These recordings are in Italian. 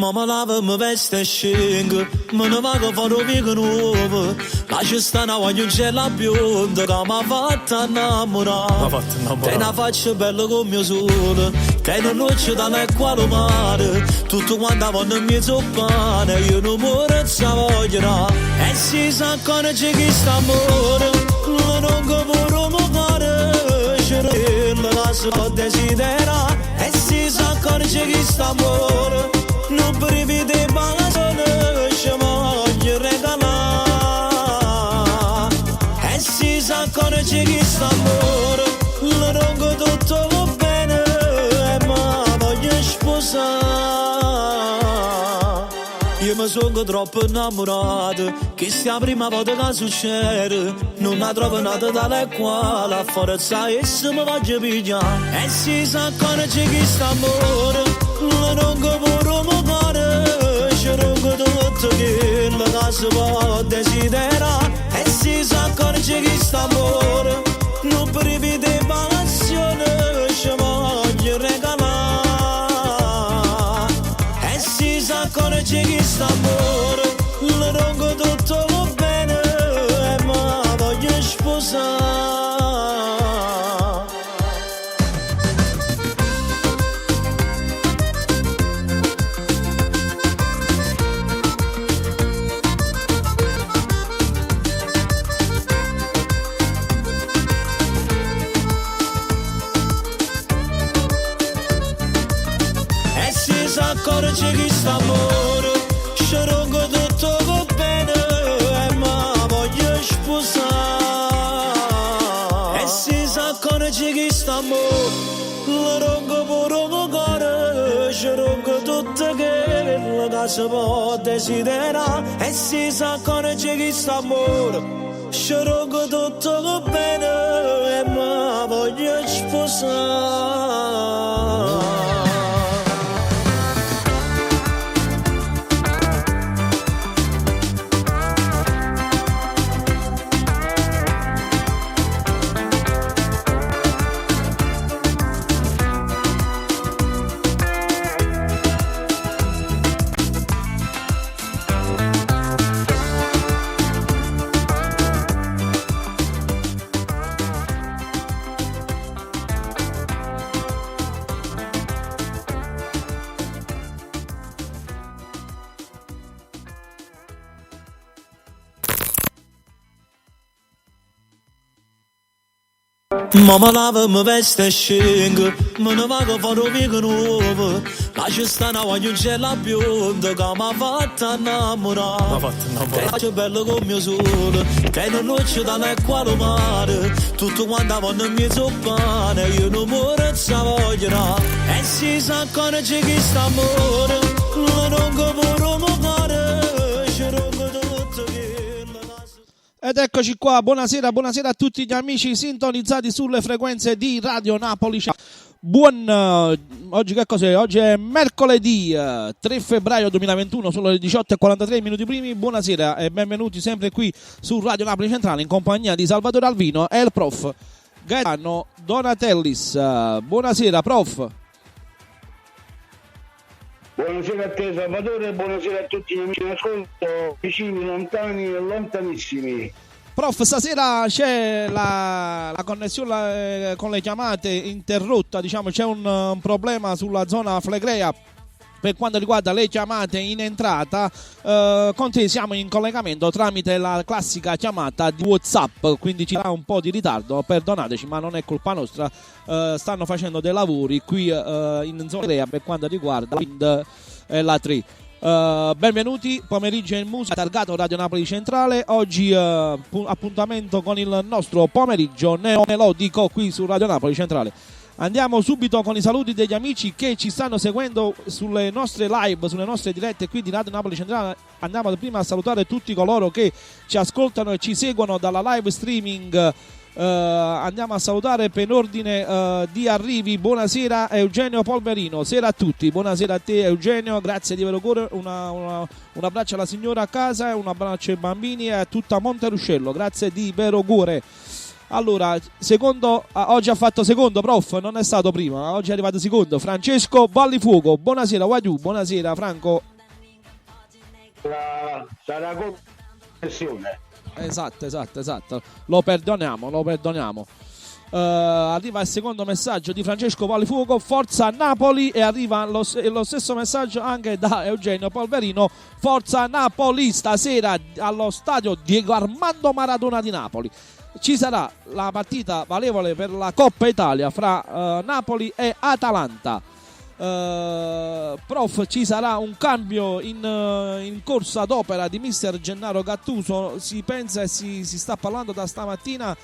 Mamma lava mi veste e scingo, me ne vago fare un amico nuovo. Lascia stare una guagliuncella bionda che mi ha fatto innamorare. Te ne faccio bello come mio sole, che non luce dall'acqua al mare. Tutto quanto vanno in mezzo pane, io non muore se voglio. E si sa ancora c'è chi sta amore, non capo mi pare. C'è la si può desiderare, e si sa ancora c'è chi sta amore. Non prevede bene, ci voglio regalare. E si sa ancora c'è chi sta amore, lo rongo tutto va bene, e ma voglio sposare. Io mi sono troppo innamorato, che sia prima volta che succede. Non la trovo nata dalle quali a forza e se mi voglio pigliare. E si sa ancora c'è chi sta amore, lo rongo pure mi pare. Ci rongo tutto quello che si può desiderare. E si sa ancora c'è chi sta amore, non prevede passione, ci voglio regalare. E si sa ancora c'è chi sta amore, lo rongo tutto va bene, e ma voglio sposare. Ancora c'è chi sta amore, ci rongo tutto va bene, e ma voglio sposare. E si sa ancora c'è chi sta amore, lo rongo pure mi cuore. Ci rongo tutto quello che si può desiderare. E si sa ancora c'è chi sta amore, ci rongo tutto va bene, e ma voglio sposare. Mamma lava mi veste e scingo, me ne vago a fare un amico nuovo. Lascia stare una guagliuncella bionda che mi ha fatto innamorare. Te faccio bello come mio sole, che non luce dall'acqua al mare. Tutto quanto vanno in mezzo pane, io non muore se voglio. E si sa ancora c'è chi sta amore, lo rongo pure mi pare. Ci rongo tutto quello. Ed eccoci qua, buonasera a tutti gli amici sintonizzati sulle frequenze di Radio Napoli. Oggi che cos'è? Oggi è mercoledì 3 febbraio 2021, sono le 18:43 minuti primi. Buonasera e benvenuti sempre qui su Radio Napoli Centrale in compagnia di Salvatore Alvino e il prof Gaetano Donatellis. Buonasera prof. Buonasera a te Salvatore, buonasera a tutti gli amici in ascolto, vicini, lontani e lontanissimi. Prof, stasera c'è la connessione con le chiamate interrotta, diciamo c'è un problema sulla zona Flegrea per quanto riguarda le chiamate in entrata. Con te siamo in collegamento tramite la classica chiamata di WhatsApp, quindi ci sarà un po' di ritardo, perdonateci, ma non è colpa nostra. Stanno facendo dei lavori qui in zona Flegrea per quanto riguarda la 3. Benvenuti, pomeriggio in musica targato Radio Napoli Centrale. Oggi appuntamento con il nostro pomeriggio neomelodico qui su Radio Napoli Centrale. Andiamo subito con i saluti degli amici che ci stanno seguendo sulle nostre live, sulle nostre dirette qui di Radio Napoli Centrale. Andiamo prima a salutare tutti coloro che ci ascoltano e ci seguono dalla live streaming. Andiamo a salutare per ordine di arrivi. Buonasera Eugenio Polverino, sera a tutti. Buonasera a te Eugenio, grazie di vero cuore. Un abbraccio alla signora a casa e un abbraccio ai bambini e a tutta Monteruscello, grazie di vero cuore. Allora, secondo, oggi ha fatto secondo prof, non è stato prima, oggi è arrivato secondo Francesco Vallifuoco. Buonasera Wadiu, buonasera Franco sarà connessione. Esatto. Lo perdoniamo. Arriva il secondo messaggio di Francesco Palifuoco, forza Napoli, e arriva lo stesso messaggio anche da Eugenio Polverino, forza Napoli, stasera allo stadio Diego Armando Maradona di Napoli ci sarà la partita valevole per la Coppa Italia fra Napoli e Atalanta. Prof, ci sarà un cambio in corsa d'opera di mister Gennaro Gattuso. Si pensa e si sta parlando da stamattina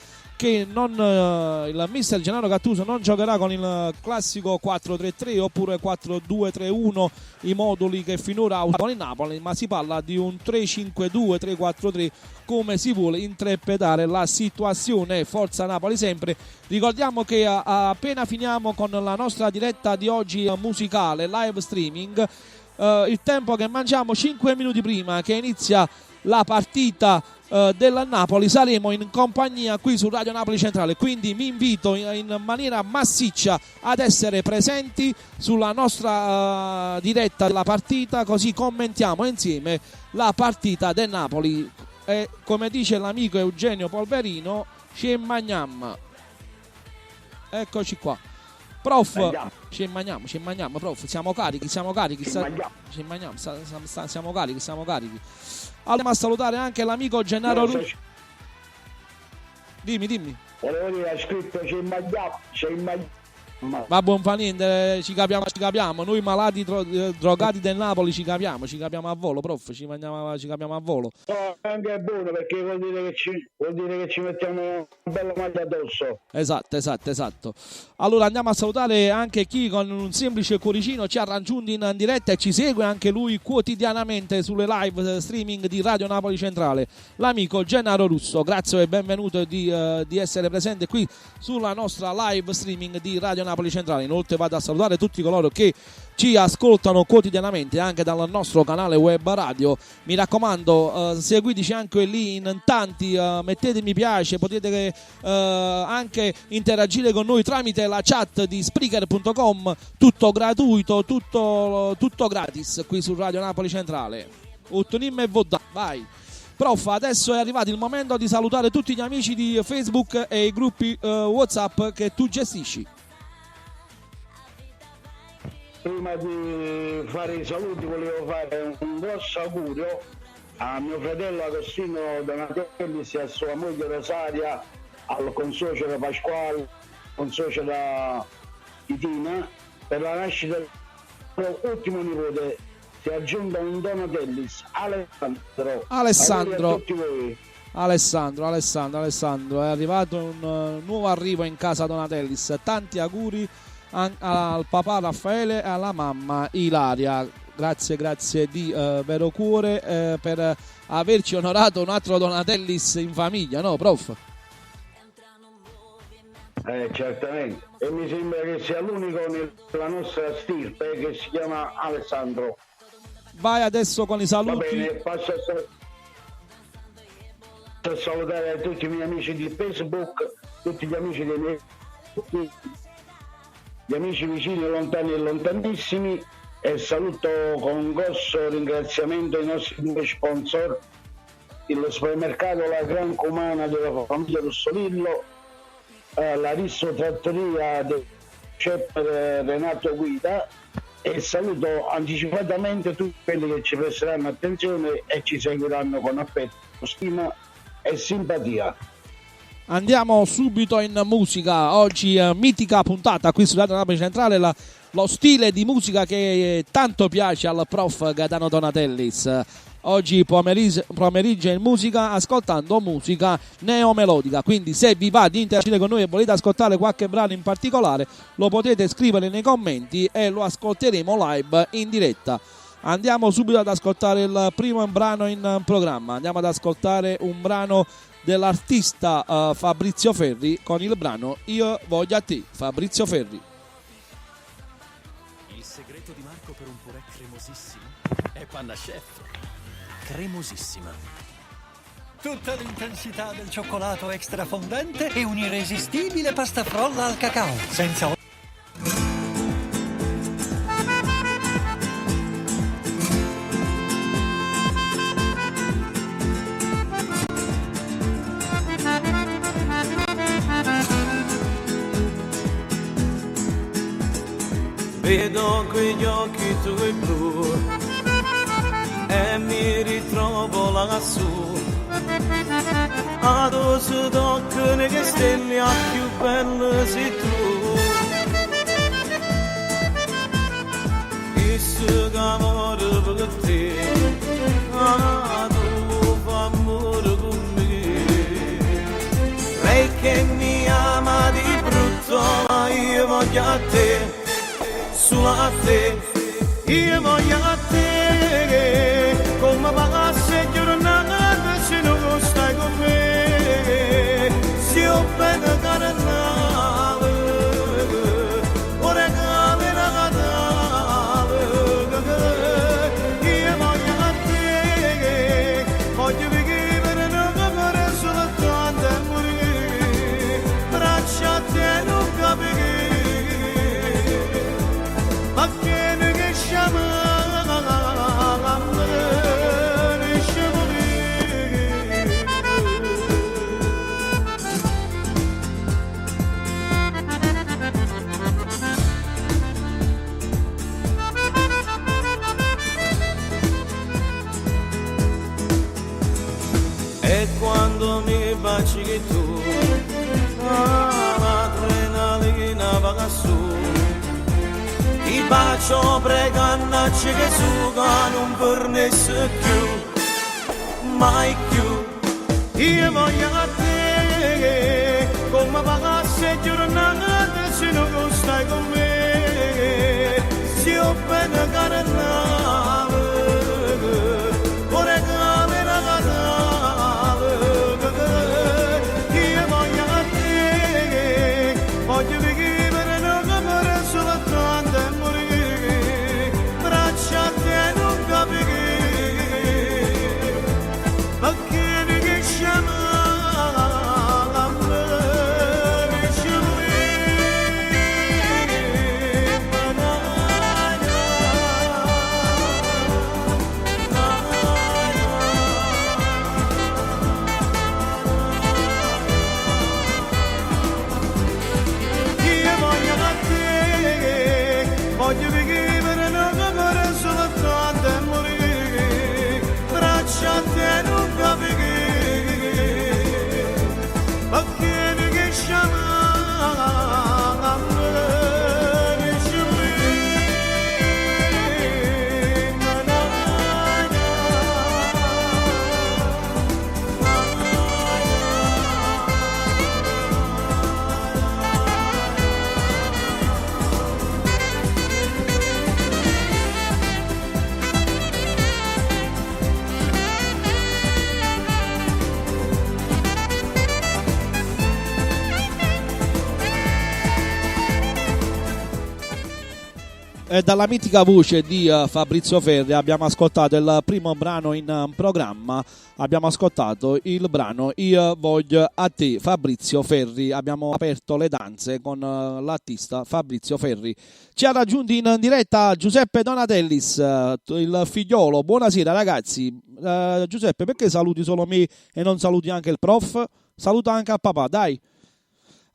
che il mister Gennaro Gattuso non giocherà con il classico 4-3-3 oppure 4-2-3-1, i moduli che finora ha usato in Napoli, ma si parla di un 3-5-2, 3-4-3, come si vuole interpretare la situazione. Forza Napoli sempre. Ricordiamo che appena finiamo con la nostra diretta di oggi musicale, live streaming, il tempo che mangiamo 5 minuti prima che inizia la partita del Napoli saremo in compagnia qui su Radio Napoli Centrale, quindi mi invito in maniera massiccia ad essere presenti sulla nostra diretta della partita, così commentiamo insieme la partita del Napoli e, come dice l'amico Eugenio Polverino, ci mangiamo. Eccoci qua. Prof, ci mangiamo, prof, siamo carichi, siamo carichi. Andiamo a salutare anche l'amico Gennaro Russo. Dimmi. Volevo dire, ha scritto c'è mangiamo. Ma buon fa niente, ci capiamo. Noi malati drogati del Napoli ci capiamo a volo, prof, ci capiamo a volo. No, anche è buono, perché vuol dire che ci mettiamo una bella maglia addosso. Esatto. Allora andiamo a salutare anche chi con un semplice cuoricino ci ha raggiunti in diretta e ci segue anche lui quotidianamente sulle live streaming di Radio Napoli Centrale, l'amico Gennaro Russo. Grazie e benvenuto di essere presente qui sulla nostra live streaming di Radio Napoli Centrale. Inoltre vado a salutare tutti coloro che ci ascoltano quotidianamente anche dal nostro canale web radio. Mi raccomando, seguiteci anche lì in tanti, mettete mi piace, potete anche interagire con noi tramite la chat di Spreaker.com, tutto gratuito, tutto gratis qui su Radio Napoli Centrale. Uttonim e Vodà, vai. Prof, adesso è arrivato il momento di salutare tutti gli amici di Facebook e i gruppi WhatsApp che tu gestisci. Prima di fare i saluti volevo fare un grosso augurio a mio fratello Agostino Donatellis e a sua moglie Rosaria, al consuocero Pasquale, consuocera Titina, per la nascita del ultimo nipote. Si è aggiunto un Donatellis, Alessandro. A tutti voi. Alessandro, è arrivato un nuovo arrivo in casa Donatellis. Tanti auguri al papà Raffaele e alla mamma Ilaria. Grazie di vero cuore per averci onorato un altro Donatellis in famiglia, no prof? Certamente, e mi sembra che sia l'unico nella nostra stirpe che si chiama Alessandro. Vai adesso con i saluti. Va bene, passo a salutare tutti i miei amici di Facebook, tutti gli amici dei miei, gli amici vicini, lontani e lontanissimi, e saluto con un grosso ringraziamento i nostri due sponsor, il supermercato La Gran Cumana della famiglia Russolillo, la Risso Trattoria del chef Renato Guida, e saluto anticipatamente tutti quelli che ci presteranno attenzione e ci seguiranno con affetto, stima e simpatia. Andiamo subito in musica. Oggi mitica puntata qui su Radio Napoli Centrale, lo stile di musica che tanto piace al prof Gaetano Donatellis. Oggi pomeriggio in musica, ascoltando musica neomelodica, quindi se vi va di interagire con noi e volete ascoltare qualche brano in particolare lo potete scrivere nei commenti e lo ascolteremo live in diretta. Andiamo subito ad ascoltare il primo brano in programma. Andiamo ad ascoltare un brano dell'artista Fabrizio Ferri con il brano Io voglio a te, Fabrizio Ferri. Il segreto di Marco per un purè cremosissimo è panna chef, cremosissima. Tutta l'intensità del cioccolato extra fondente e un'irresistibile pasta frolla al cacao, senza vedo quegli occhi tuoi blu e mi ritrovo lassù. Ad oso d'occhio che stelle a più belle sei tu. Isso che amore per te, tu fa amore con me. Lei che mi ama di brutto, ma io voglio a te, solo a te, io voglio a te, come passa giornata se non stai con me, se ho bene carnale, ora cade la catale, io voglio a te, voglio vivere non capire soltanto e morire, braccia a te non capire, ma che ne che chiama. E quando mi baci che tu, l'adrenalina va su, ti bacio pregannacci che suga non fornesse più, mai più, io voglio a te, come pagasse giornata se non stai con me, se ho bene carnale, ora cade la catale, io voglio a te, voglio vivere non capire soltanto e morire, braccia a te non capire, ma che ne che chiama a me, io voglio a te, voglio vivere non capire soltanto e morire, braccia a te non capire, ma che ne che chiama a me, E dalla mitica voce di Fabrizio Ferri abbiamo ascoltato il primo brano in programma, abbiamo ascoltato il brano Io voglio a te, Fabrizio Ferri. Abbiamo aperto le danze con l'artista Fabrizio Ferri. Ci ha raggiunti in diretta Giuseppe Donatellis, il figliolo. Buonasera ragazzi. Giuseppe, perché saluti solo me e non saluti anche il prof? Saluta anche al papà, dai.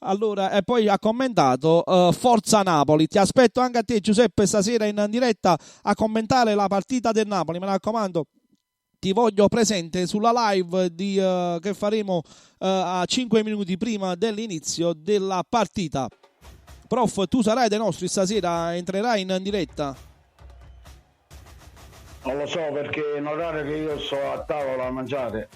Allora, e poi ha commentato Forza Napoli. Ti aspetto anche a te Giuseppe stasera in diretta a commentare la partita del Napoli, mi raccomando. Ti voglio presente sulla live che faremo a 5 minuti prima dell'inizio della partita. Prof, tu sarai dei nostri stasera, entrerai in diretta? Non lo so perché è un orario che io sto a tavola a mangiare.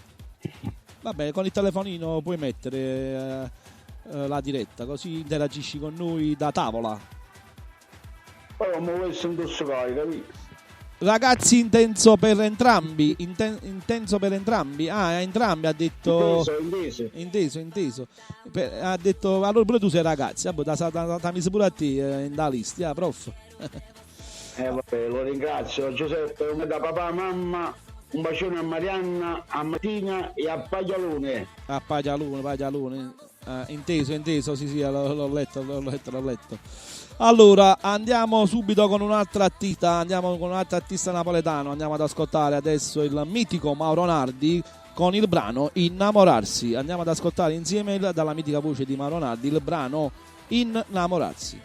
Vabbè, con il telefonino puoi mettere la diretta, così interagisci con noi da tavola. Poi non mi vuoi indossare, capito? Ragazzi, intenso per entrambi. Intenso per entrambi. Ah, entrambi ha detto. Inteso. Ha detto. Allora pure tu sei ragazzi. T'ha messo pure a te in da lista, prof. Vabbè, lo ringrazio Giuseppe, da papà, mamma, un bacione a Marianna, a Martina e a Paglialone. A Paglialone. Inteso, sì, l'ho letto. Allora, andiamo subito con un'altra artista napoletano. Andiamo ad ascoltare adesso il mitico Mauro Nardi con il brano Innamorarsi. Andiamo ad ascoltare insieme dalla mitica voce di Mauro Nardi il brano Innamorarsi.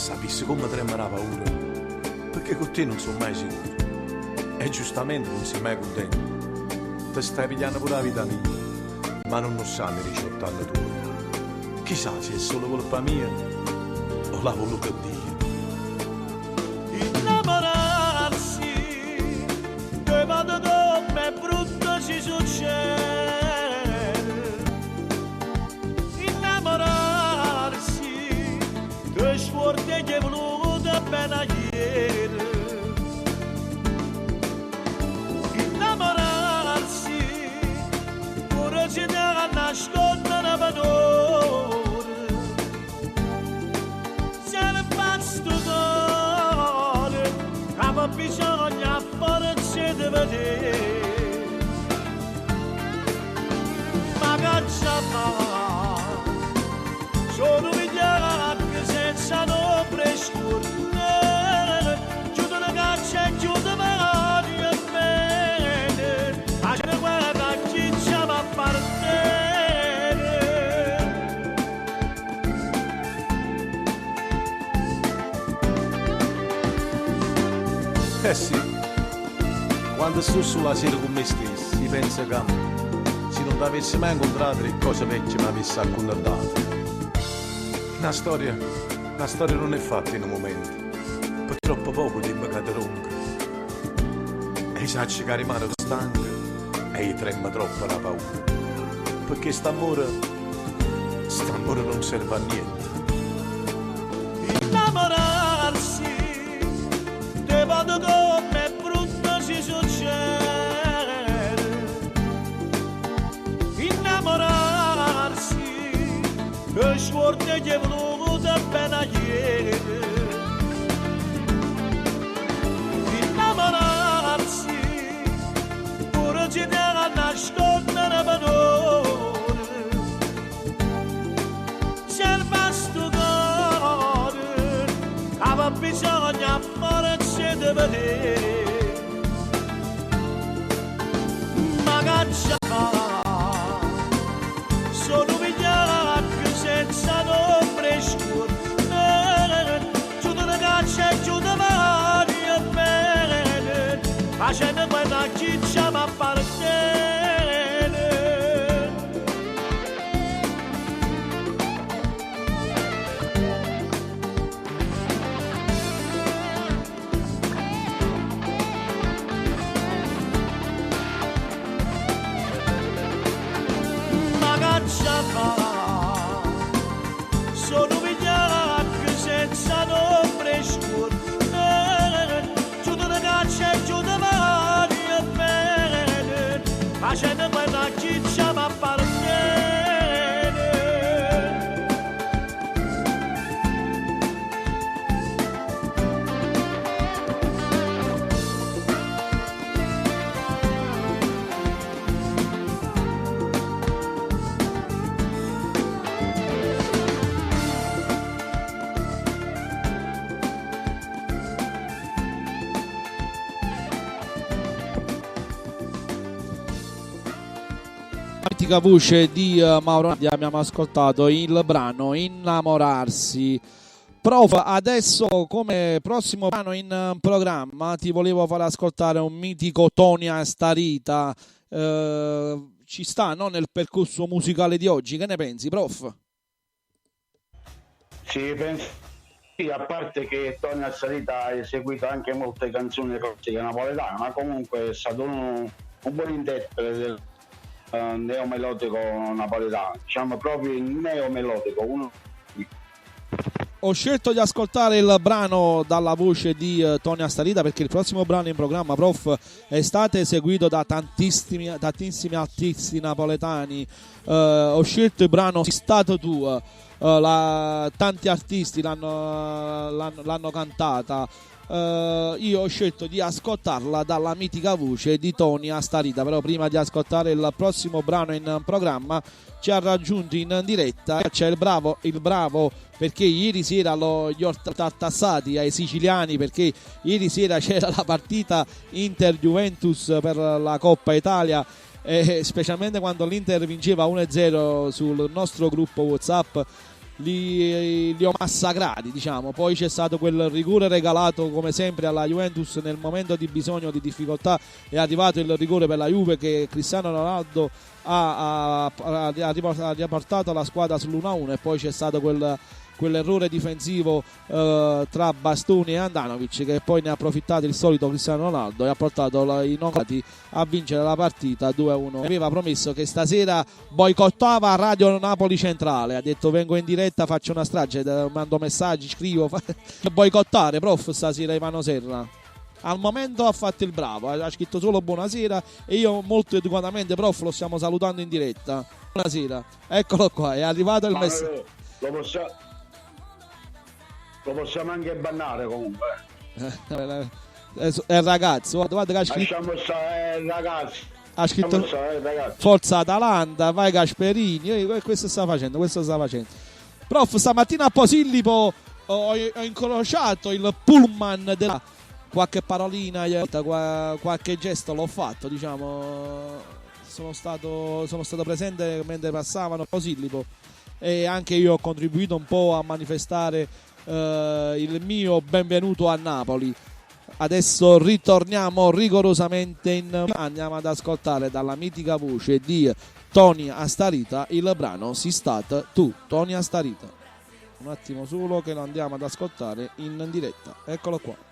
sapessi come tremare la paura, perché con te non sono mai sicuro. E giustamente non sei mai contento. Ti stai pigliando pure la vita mia, ma non lo sanno i 18 anni tuoi. Chissà se è solo colpa mia o la voluto Dio. Innamorarsi, che vado come brutto ci succede. Innamorarsi, che sforte che è voluto appena ieri. Innamorarsi, pure se ne nascondono valore. Ma bisogna forse di vedere, ma caccia fa, sono vigliacchi senza nombre scurne, chiudono caccia e chiudono mani e bene, ma ce ne guarda chi ci va a partire. Eh sì, quando sto sulla sera con me stesso, si pensa che se non t'avessi mai incontrato le cose vecchie mi avessi accontentato. Una storia non è fatta in un momento, per troppo poco tempo che ti ronca. E sa che rimane stanca e gli trema troppo la paura, perché st'amore non serve a niente. Innamorarsi, te vado come brutto si succede. Innamorarsi, che sforte che è voluto appena ieri. Innamorarsi, pure ci deve nascondere valore. Serve sto cuore, che bisogna forse di vedere, ma caccia fa, sono vigliacchi senza nombre scurne, chiudono caccia e chiudono mani e bene, facendo quella chi ci appartiene. Sono vigliacchi senza nombre scurne, chiudono caccia e chiudono mani e bene, facendo quella chi ci appartiene. Voce di Mauro Nandi, abbiamo ascoltato il brano Innamorarsi. Prof, adesso come prossimo brano in programma ti volevo far ascoltare un mitico Tonia Starita, ci sta, no, nel percorso musicale di oggi, che ne pensi, prof? Sì, penso sì, a parte che Tonia Starita ha eseguito anche molte canzoni classiche napoletane, ma comunque è stato un buon interprete del neomelodico napoletano, diciamo proprio il neomelodico. Ho scelto di ascoltare il brano dalla voce di Tonia Starita perché il prossimo brano in programma, prof, è stato eseguito da tantissimi artisti napoletani. Ho scelto il brano Sei stato tu, tanti artisti l'hanno cantata. Io ho scelto di ascoltarla dalla mitica voce di Tonia Starita, però prima di ascoltare il prossimo brano in programma ci ha raggiunto in diretta, c'è il bravo perché ieri sera gli ho tassati ai siciliani, perché ieri sera c'era la partita Inter-Juventus per la Coppa Italia, e specialmente quando l'Inter vinceva 1-0 sul nostro gruppo WhatsApp li ho massacrati, diciamo. Poi c'è stato quel rigore regalato come sempre alla Juventus nel momento di bisogno, di difficoltà. È arrivato il rigore per la Juve che Cristiano Ronaldo ha riportato la squadra sull'1-1, e poi c'è stato quell'errore difensivo tra Bastoni e Andanovic, che poi ne ha approfittato il solito Cristiano Ronaldo e ha portato i nocati a vincere la partita 2-1. Aveva promesso che stasera boicottava Radio Napoli Centrale, ha detto vengo in diretta, faccio una strage, mando messaggi, scrivo, boicottare prof stasera Ivano Serra. Al momento ha fatto il bravo, ha scritto solo buonasera e io molto educatamente prof lo stiamo salutando in diretta. Buonasera, eccolo qua, è arrivato il messaggio. Lo possiamo anche bannare comunque. È il ragazzo, guarda che ha scritto. Lasciamo stare il ragazzo. Ha scritto Forza Atalanta, vai Gasperini. Questo sta facendo. Prof, stamattina a Posillipo ho incrociato il pullman della. Qualche parolina, qualche gesto l'ho fatto, diciamo. Sono stato presente mentre passavano a Posillipo e anche io ho contribuito un po' a manifestare il mio benvenuto a Napoli. Adesso ritorniamo rigorosamente andiamo ad ascoltare dalla mitica voce di Tony Astarita il brano Si Stat Tu. Tony Astarita, un attimo solo che lo andiamo ad ascoltare in diretta, eccolo qua.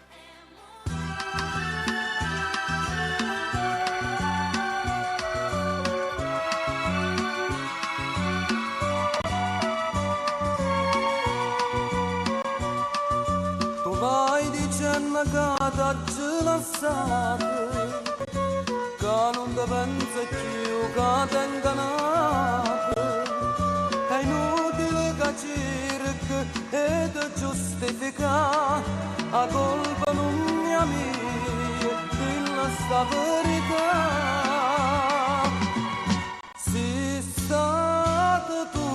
Vai dicendo che t'hai lasciato, che non ti pensi più che ti ingannato. È inutile che cerchi e ti giustifica, la colpa non è mia, quella sta verità. Sei stato tu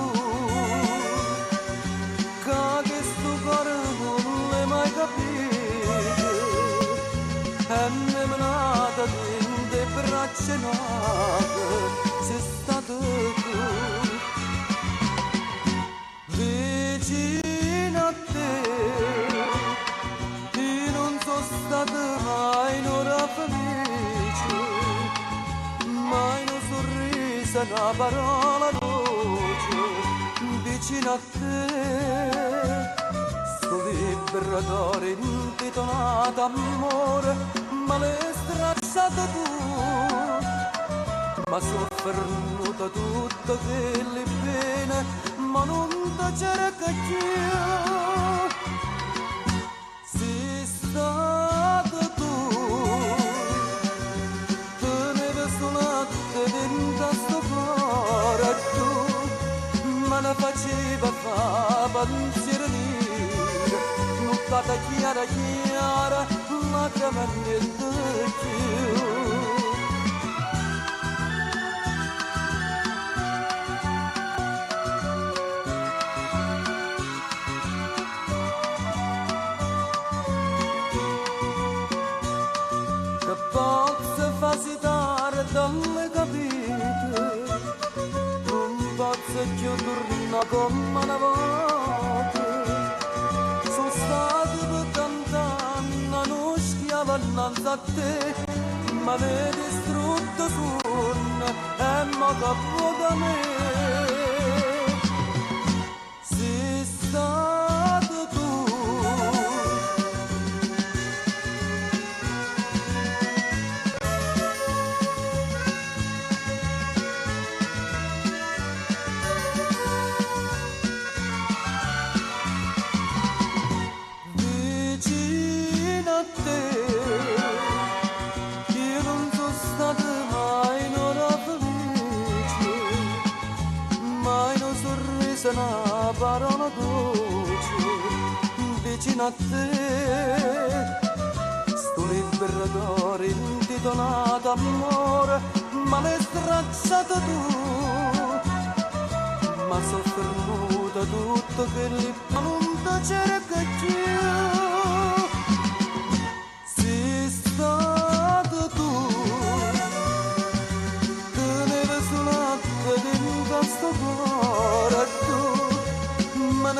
che sto cuore non l'hai mai capito, e mi nata dentro le braccia nate, sei stato tu. Vicino a te io non sono stato mai un'ora felice, mai una sorriso, una parola dolce. Vicino a te sto vibratore intitolato amore, ma l'hai stracciato tu, ma soffernuto tutto quelle pene, ma non ti cerca più. Sei stato tu, tenevi sull'atte dentro sto cuore tu, ma ne faceva fa pensiero nero, nottata chiara chiara, ma che non niente più. Che posso farsi tardi dalle capite, non posso più tornare come una volta. Sono stato per tant'anni, non schiavo innanzi a te, ma ne distrutto suono e mi capo da me. Sei stato tu, vicino a te io non sono stato mai un'ora felice, mai un sorriso, una parola dolce. Vicino a te sto liberatore intitolato amore, ma l'hai stracciato tu, ma soffernuto tutto che lì non ti cerca più. Sei stato tu, tenevi sull'atte dentro sto cuore tu, ma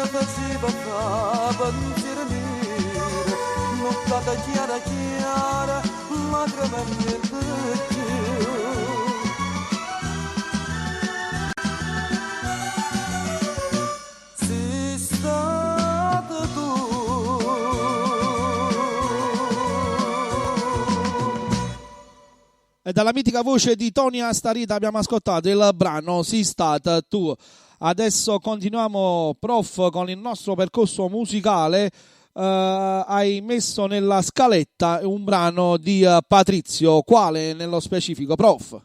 pensiero mio, nottata chiara chiara, lacrime nel vecchio. Sei stata tu. E dalla mitica voce di Tony Astarita abbiamo ascoltato il brano Sei stata tu. Adesso continuiamo, prof, con il nostro percorso musicale. Hai messo nella scaletta un brano di Patrizio, quale nello specifico, prof? Ho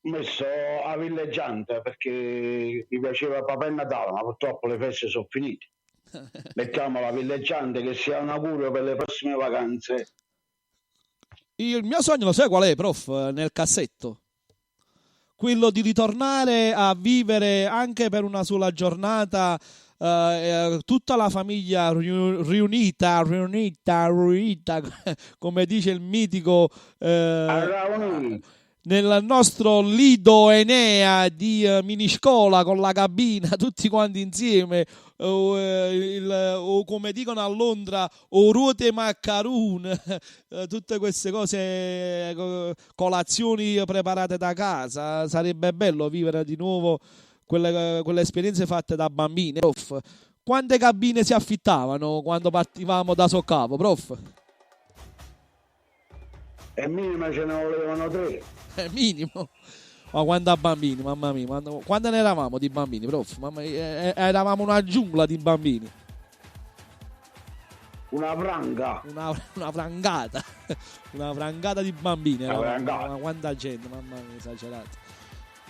messo a villeggiante perché mi piaceva Papà Natale, ma purtroppo le feste sono finite. Mettiamo la villeggiante, che sia un augurio per le prossime vacanze. Il mio sogno lo sai qual è, prof? Nel cassetto. Quello di ritornare a vivere anche per una sola giornata tutta la famiglia riunita, come dice il mitico nel nostro Lido Enea di miniscola, con la cabina, tutti quanti insieme, o come dicono a Londra, o ruote maccaroon, tutte queste cose, colazioni preparate da casa. Sarebbe bello vivere di nuovo quelle esperienze fatte da bambini, prof. Quante cabine si affittavano quando partivamo da Soccavo, prof? E minima ce ne volevano 3. Minimo. Ma quando a bambini, mamma mia, quando ne eravamo di bambini, prof? Mamma mia, eravamo una giungla di bambini. Una franga. Una frangata. Una frangata di bambini. Frangata. Quanta gente, mamma mia, esagerato.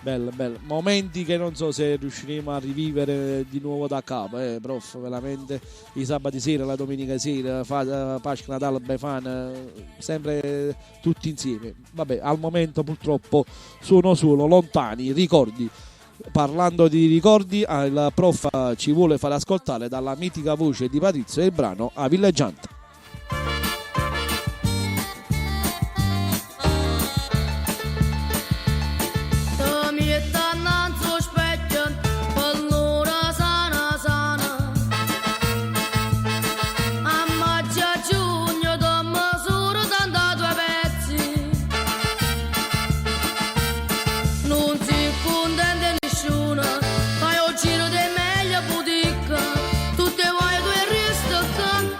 Bello, bello. Momenti che non so se riusciremo a rivivere di nuovo da capo, prof, veramente. I sabati sera, la domenica sera, Pasqua, Natale, Befana, sempre tutti insieme. Vabbè, al momento purtroppo sono solo lontani ricordi. Parlando di ricordi, il prof ci vuole far ascoltare dalla mitica voce di Patrizio il brano A Villeggiante. Giro di meglio boutique, tutte vuoi due risto con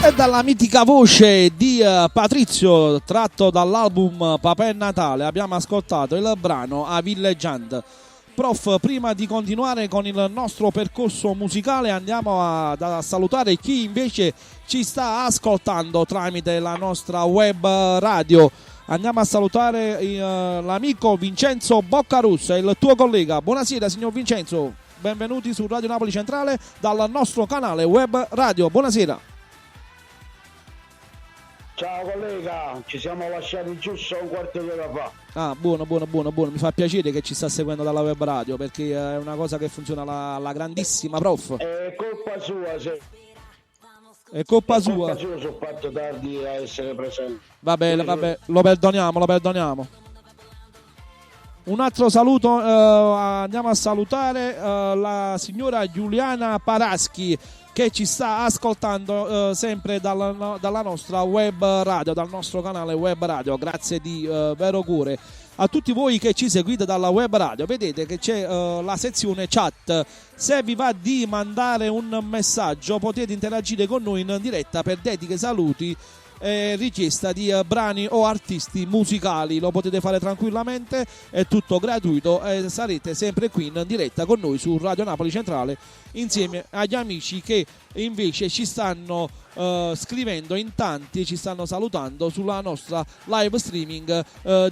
E dalla mitica voce di Patrizio, tratto dall'album Papà Natale, abbiamo ascoltato il brano A Villeggiant. Prof, prima di continuare con il nostro percorso musicale andiamo a salutare chi invece ci sta ascoltando tramite la nostra web radio. Andiamo a salutare l'amico Vincenzo Boccarussa, il tuo collega. Buonasera signor Vincenzo, benvenuti su Radio Napoli Centrale dal nostro canale web radio. Buonasera. Ciao collega, ci siamo lasciati giusto un quarto d'ora fa. Ah, buono, mi fa piacere che ci sta seguendo dalla web radio, perché è una cosa che funziona alla grandissima, prof. È colpa sua, se... È colpa sua. Colpa sua, sono fatto tardi a essere presente. Va bene, lo perdoniamo. Un altro saluto, andiamo a salutare la signora Giuliana Paraschi, che ci sta ascoltando sempre dalla nostra web radio, dal nostro canale web radio. Grazie di vero cuore a tutti voi che ci seguite dalla web radio. Vedete che c'è la sezione chat. Se vi va di mandare un messaggio potete interagire con noi in diretta per dediche, saluti, richiesta di brani o artisti musicali. Lo potete fare tranquillamente, è tutto gratuito e sarete sempre qui in diretta con noi su Radio Napoli Centrale, insieme agli amici che invece ci stanno scrivendo in tanti, ci stanno salutando sulla nostra live streaming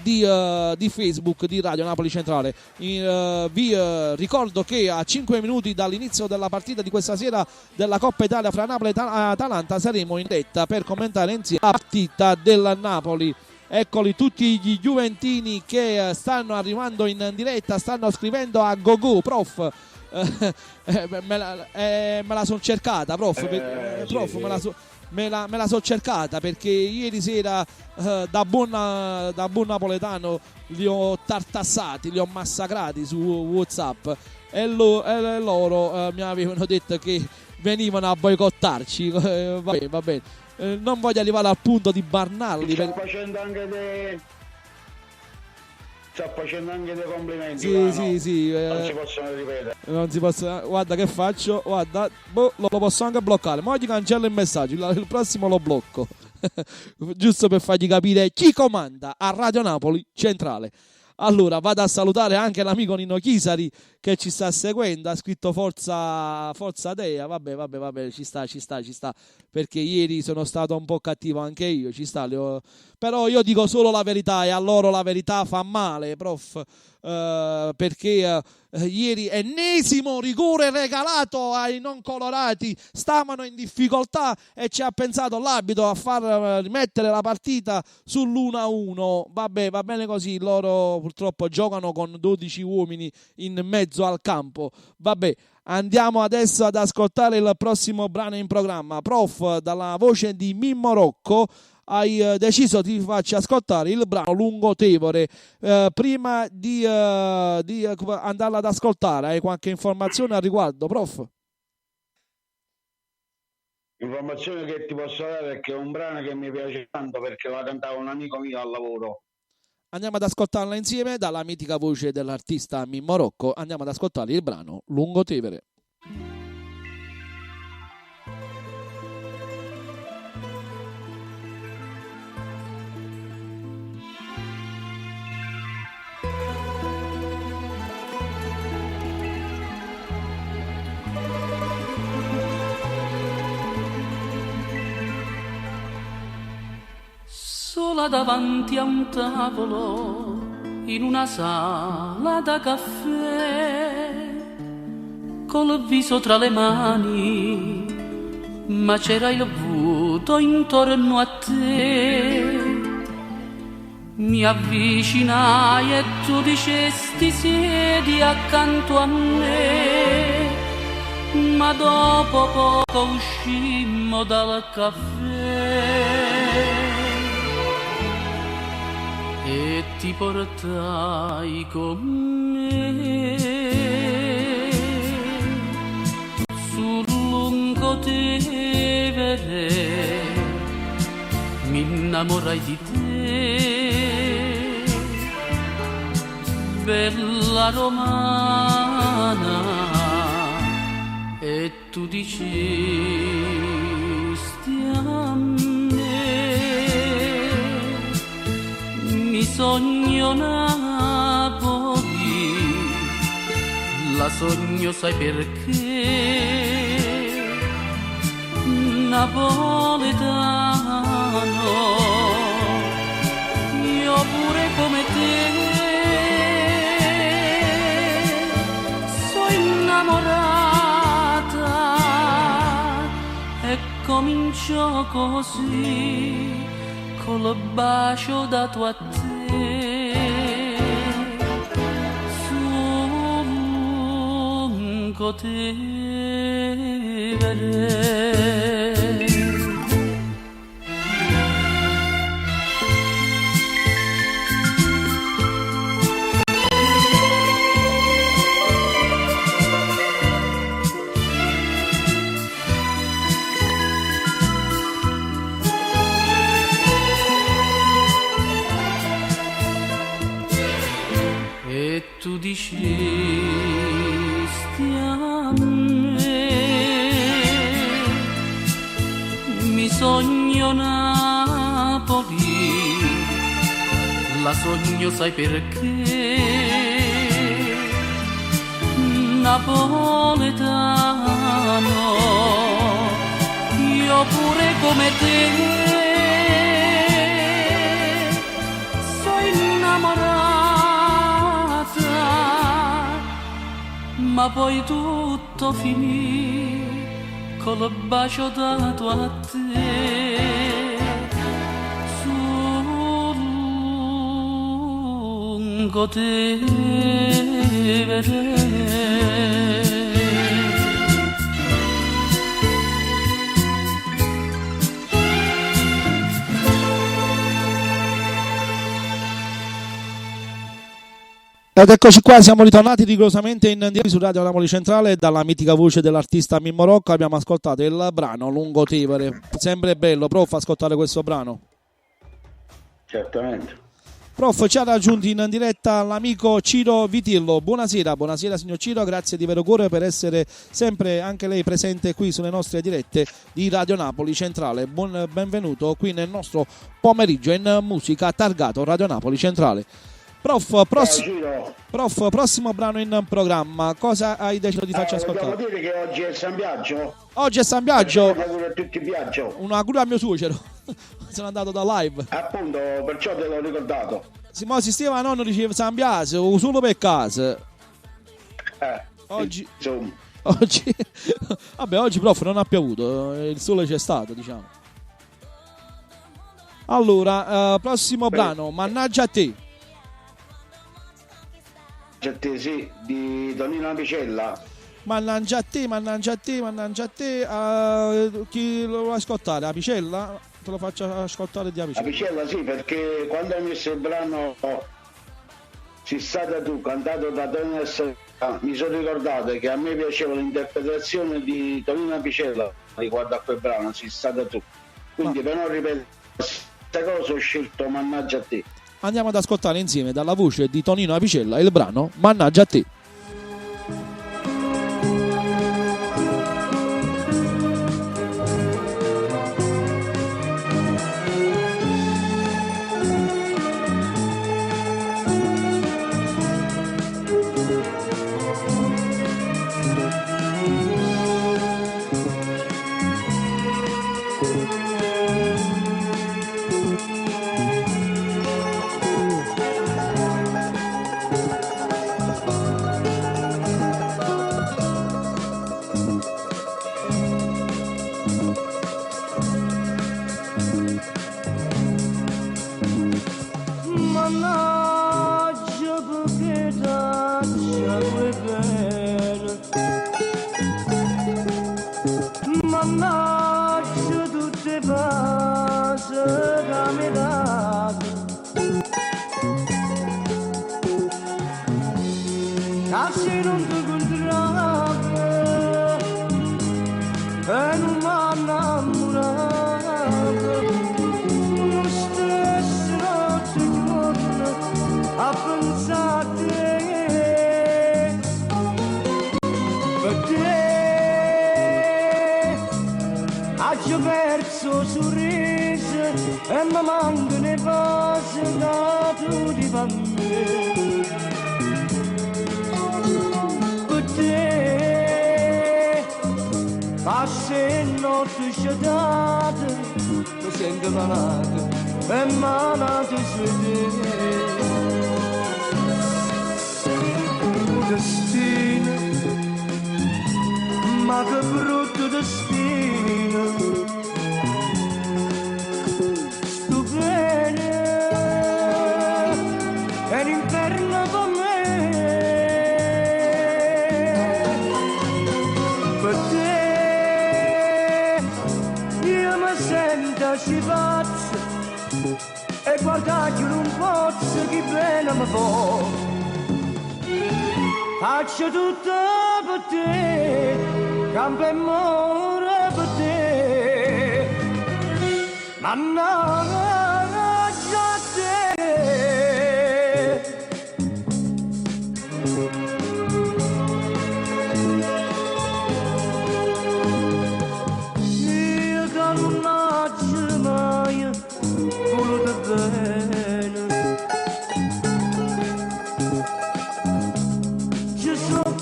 di Facebook di Radio Napoli Centrale. Vi ricordo che a 5 minuti dall'inizio della partita di questa sera della Coppa Italia fra Napoli e Atalanta saremo in diretta per commentare insieme la partita del Napoli. Eccoli tutti gli juventini che stanno arrivando in diretta, stanno scrivendo a GoGo. Prof, me la sono cercata, prof, prof sì. me la sono cercata perché ieri sera da buon napoletano li ho tartassati, li ho massacrati su WhatsApp e loro mi avevano detto che venivano a boicottarci. Va bene. Non voglio arrivare al punto di barnarli. Sta facendo anche dei complimenti. Sì. Non si possono ripetere. Guarda che faccio. Guarda, lo posso anche bloccare. Ma oggi cancello il messaggio. Il prossimo lo blocco. Giusto per fargli capire chi comanda a Radio Napoli Centrale. Allora vado a salutare anche l'amico Nino Chisari che ci sta seguendo, ha scritto Forza Dea. Vabbè, ci sta, perché ieri sono stato un po' cattivo anche io, ci sta, però io dico solo la verità e a loro la verità fa male, prof, perché ieri ennesimo rigore regalato ai non colorati, stavano in difficoltà e ci ha pensato l'arbitro a far rimettere la partita sull'1-1. Vabbè, va bene così, loro purtroppo giocano con 12 uomini in mezzo al campo. Vabbè, andiamo adesso ad ascoltare il prossimo brano in programma. Prof, dalla voce di Mimmo Rocco hai deciso di farci ascoltare il brano Lungotevere. Prima di andarla ad ascoltare, hai qualche informazione al riguardo, prof? L'informazione che ti posso dare è che è un brano che mi piace tanto perché la cantava un amico mio al lavoro. Andiamo ad ascoltarla insieme dalla mitica voce dell'artista Mimmo Rocco. Andiamo ad ascoltare il brano Lungotevere. Sola davanti a un tavolo in una sala da caffè, col viso tra le mani, ma c'era il vuoto intorno a te. Mi avvicinai e tu dicesti siedi accanto a me, ma dopo poco uscimmo dal caffè e ti portai con me sul Lungotevere, mi innamorai di te, bella romana, e tu dicesti sogno Napoli, la sogno sai perché, napoletano, io pure come te, sono innamorata e comincio così, col bacio dato a te. Sunco te vedere. E tu dicesti a me, mi sogno Napoli, la sogno sai perché, napoletano, io pure come te, sono innamorata. Ma poi tutto finì col bacio dato a te. Sunco te vedere. Ed eccoci qua, siamo ritornati rigorosamente in diretta su Radio Napoli Centrale. Dalla mitica voce dell'artista Mimmo Rocca abbiamo ascoltato il brano Lungotevere. Sempre bello, prof, ascoltare questo brano. Certamente. Prof, ci ha raggiunti in diretta l'amico Ciro Vitillo. Buonasera, buonasera signor Ciro, grazie di vero cuore per essere sempre anche lei presente qui sulle nostre dirette di Radio Napoli Centrale. Benvenuto qui nel nostro pomeriggio in musica targato Radio Napoli Centrale. Prof, prossimo brano in programma, cosa hai deciso di farci ascoltare? Vogliamo dire che oggi è San Biagio? Oggi è San Biagio. Un auguro a tutti Biagio. Un auguro al mio suocero. Sono andato da live. Appunto, perciò te l'ho ricordato. Si stava nonno diceva San Biagio, solo per casa. Oggi insomma. Oggi prof non ha piovuto, il sole c'è stato, diciamo. Allora, prossimo brano, Mannaggia a te. Sì, di Tonino Apicella. Mannaggia a te. Chi lo vuole ascoltare? Apicella? Te lo faccio ascoltare di Apicella. Apicella sì, perché quando hai messo il brano Sei stata tu, cantato da Tonino Apicella, mi sono ricordato che a me piaceva l'interpretazione di Tonino Apicella riguardo a quel brano, Sei stata tu. Quindi per non ripetere questa cosa ho scelto Mannaggia a te. Andiamo ad ascoltare insieme dalla voce di Tonino Apicella il brano Mannaggia a te. Faccio perso sorriso e mi mancano le cose che tu ti fa a me. Per te passa e notte sciatate, mi sento malato e malato su te. Destino, ma che brutto destino, sto bene, è l'inferno con me, per te io mi sento ci pazzo e guardate un pozzo che bene mi fa. Faccio tutto per te, campo e muore per te, mannaggia a te. Io che non faccio mai voluto bene,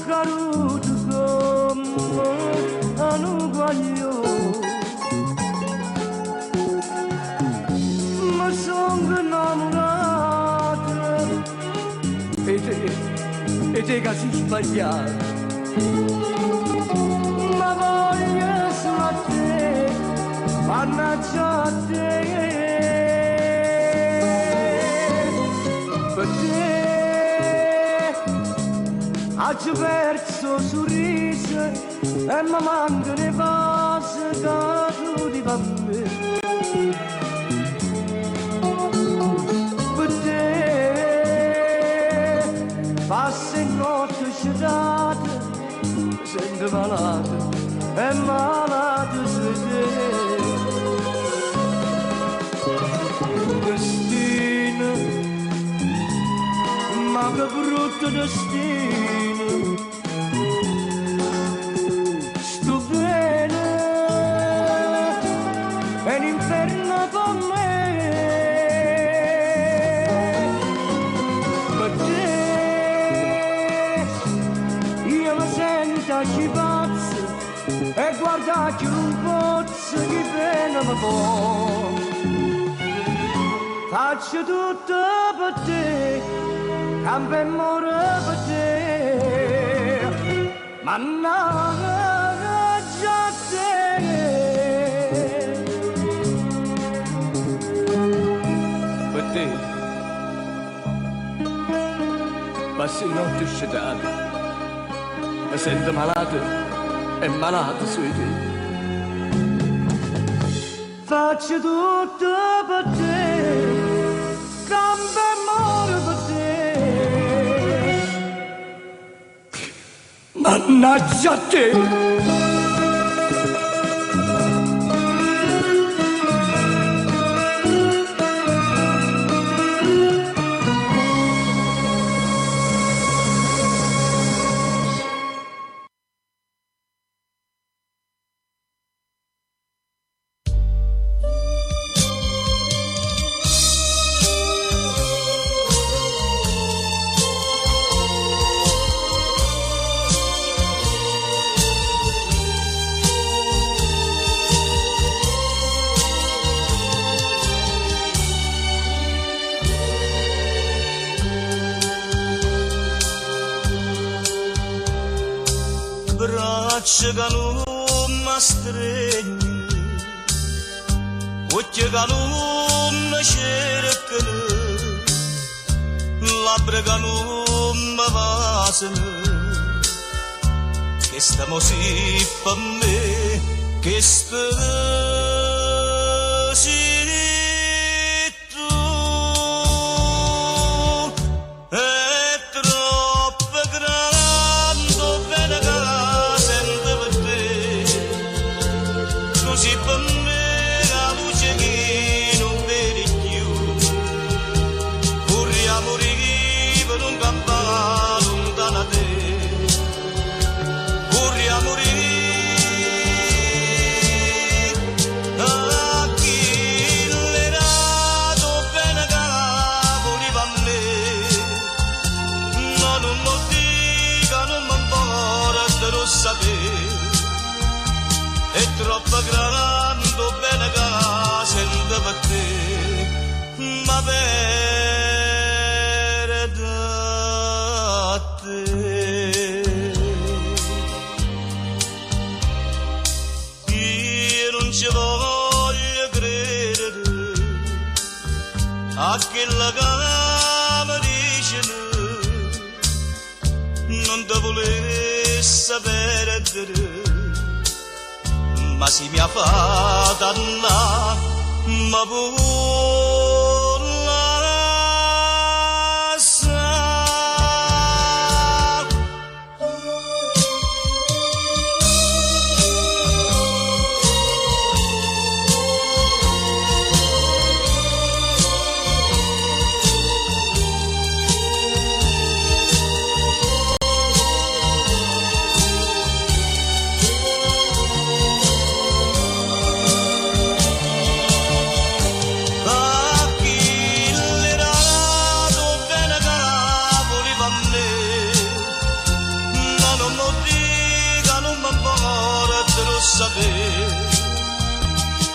caruto come un uguaglio, ma sono innamorato e te che sei sbagliato, ma voglio solo a te, mannaggia a te, per te. Ho perso sorriso e mi mancano le cose che tu ti fa a me. Per te passa in notte sciatate, sento malato e malato su te. Destino, ma che brutto destino, sto bene, è l'inferno con me, per te io mi sento ci pazzo e guardate un pozzo che bene mi fa. Faccio tutto per te, campo e muore per te, mannaggia a te. Per te passi notte sciatate, mi sento malato e malato su di te. Faccio tutto per te, campo e muore per te, mannaggia a te. Braccia che non mi stringi, occhi che non mi cercano, labbra che non mi basano, che stiamo sì per me, che stasi tu, è troppo grande bene che sento per te, così per me la luce che non vedi più, vorremmo morire per un campano lontano da te, vorremmo morire che la camericina non te volesse perdere, ma si mi ha fatto andare, ma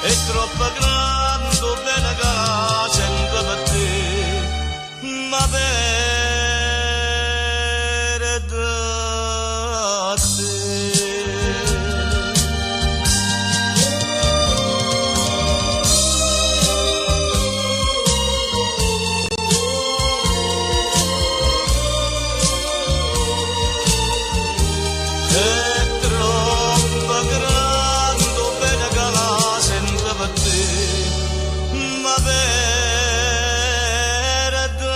è troppo grande bene che sempre per te, ma per te. È troppo grande bene che sempre per te, ma per te.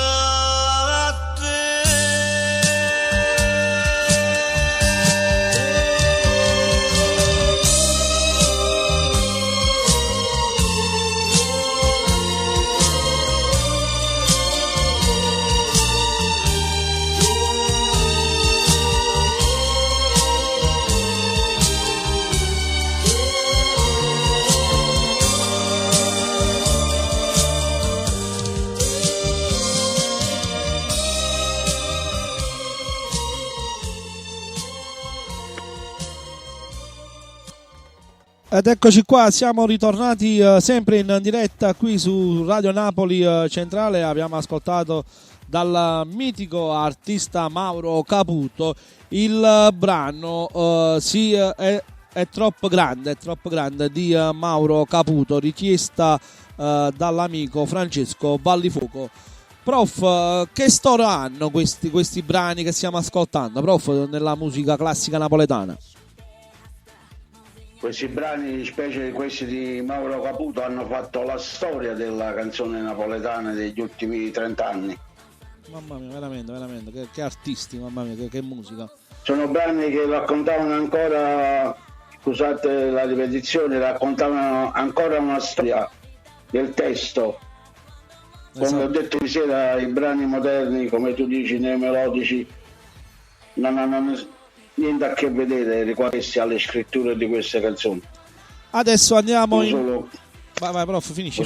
Ed eccoci qua, siamo ritornati sempre in diretta qui su Radio Napoli Centrale. Abbiamo ascoltato dal mitico artista Mauro Caputo il brano è troppo grande di Mauro Caputo, richiesta dall'amico Francesco Vallifuoco. Prof, che storia hanno questi brani che stiamo ascoltando, prof, nella musica classica napoletana? Questi brani, specie questi di Mauro Caputo, hanno fatto la storia della canzone napoletana degli ultimi 30 anni. Mamma mia, veramente, che artisti, mamma mia, che musica. Sono brani che raccontavano ancora, scusate la ripetizione, raccontavano ancora una storia del testo. Come Esatto. ho detto ieri sera, i brani moderni, come tu dici, neomelodici, non hanno niente a che vedere riguardo alle scritture di queste canzoni. Adesso andiamo in... Solo, Vai prof, finisci.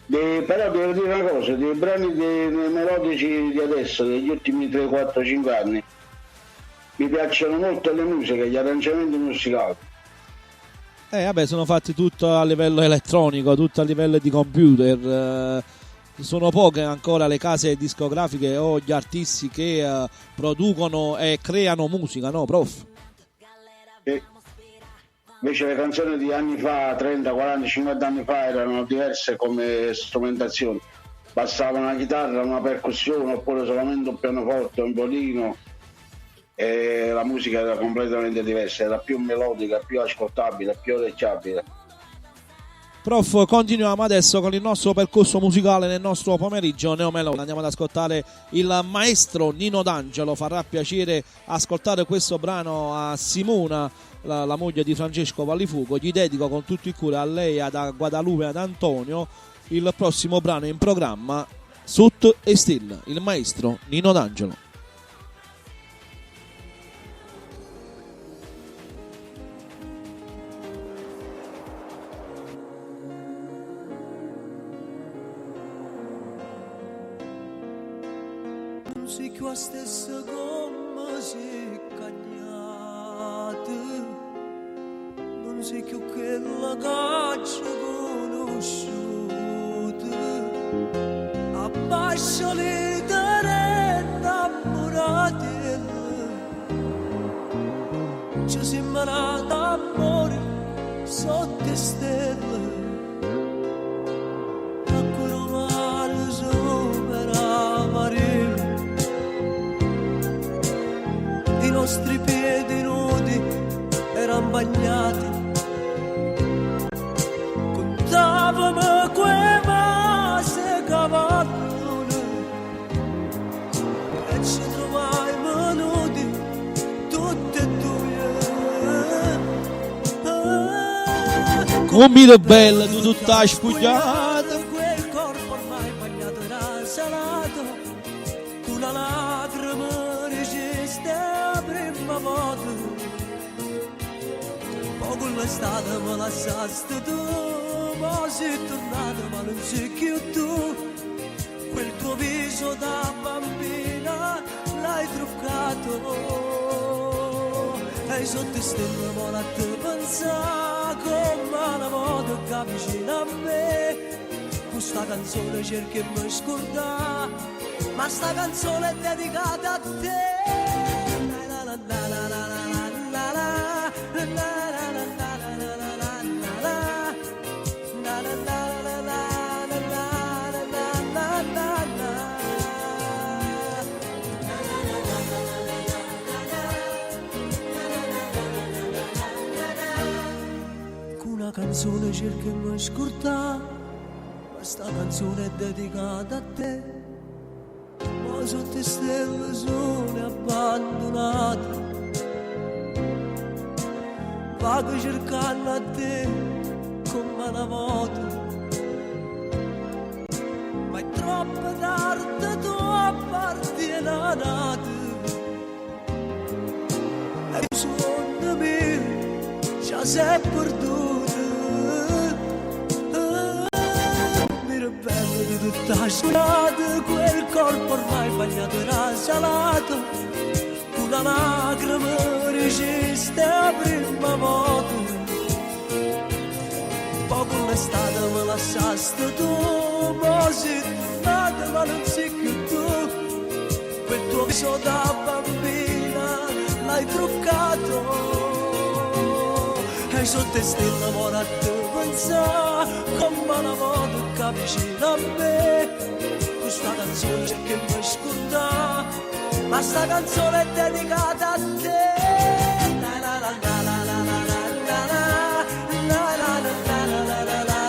Però devo dire una cosa, dei brani melodici di adesso, degli ultimi 3, 4, 5 anni, mi piacciono molto le musiche, gli arrangiamenti musicali. Vabbè, sono fatti tutto a livello elettronico, tutto a livello di computer. Sono poche ancora le case discografiche o gli artisti che producono e creano musica, no, prof? Invece le canzoni di anni fa, 30, 40, 50 anni fa, erano diverse come strumentazioni. Bastava una chitarra, una percussione, oppure solamente un pianoforte, un violino, e la musica era completamente diversa, era più melodica, più ascoltabile, più orecchiabile. Prof, continuiamo adesso con il nostro percorso musicale nel nostro pomeriggio neomelodico. Andiamo ad ascoltare il maestro Nino D'Angelo. Farà piacere ascoltare questo brano a Simona, la moglie di Francesco Vallifuoco. Gli dedico con tutto il cuore a lei, ad Guadalupe e ad Antonio il prossimo brano in programma, Sut e Still, il maestro Nino D'Angelo. Non si più la stessa come si cagnata, non si più quella caccia conosciuta, abbascia le terrene innamoratelle, ci sembra d'amore sotto stelle, nostri piedi nudi erano bagnati. Contavamo quei masi cavallone e ci trovavamo nudi tutti e due. Un mito bello di tutta spugliata. Quel corpo ormai bagnato era salato, con la lacrima resiste a prima volta. Poco l'estate me lasciaste tu, ma sei tornato ma non sei più tu. Quel tuo viso da bambina l'hai truccato. E sotto stelle vola a te pensare come una volta che vicino a me. Questa canzone cerchi di mi scordare, ma sta canzone è dedicata a te. La la la la la la la la la. Una canzone cerca di mi scordare, ma sta canzone è dedicata a te. Ma sotto le stelle sono abbandonate, vago cercando a te come una volta. Ma è troppo tardi, tu appartieni. E secondo me già sei perduto. Di tutta sciolata, quel corpo ormai bagnato era salato, una lacrima resiste a prima volta. Poco l'estate me lasciaste tu, ma sei tornata ma non sei più tu. Quel tuo viso da bambina l'hai truccato. E sotto stelle amore a te pensare come una volta che vicino a me. Questa canzone c'è che mi scordare, ma sta canzone è dedicata a te. La la la la la la la la la la la la la la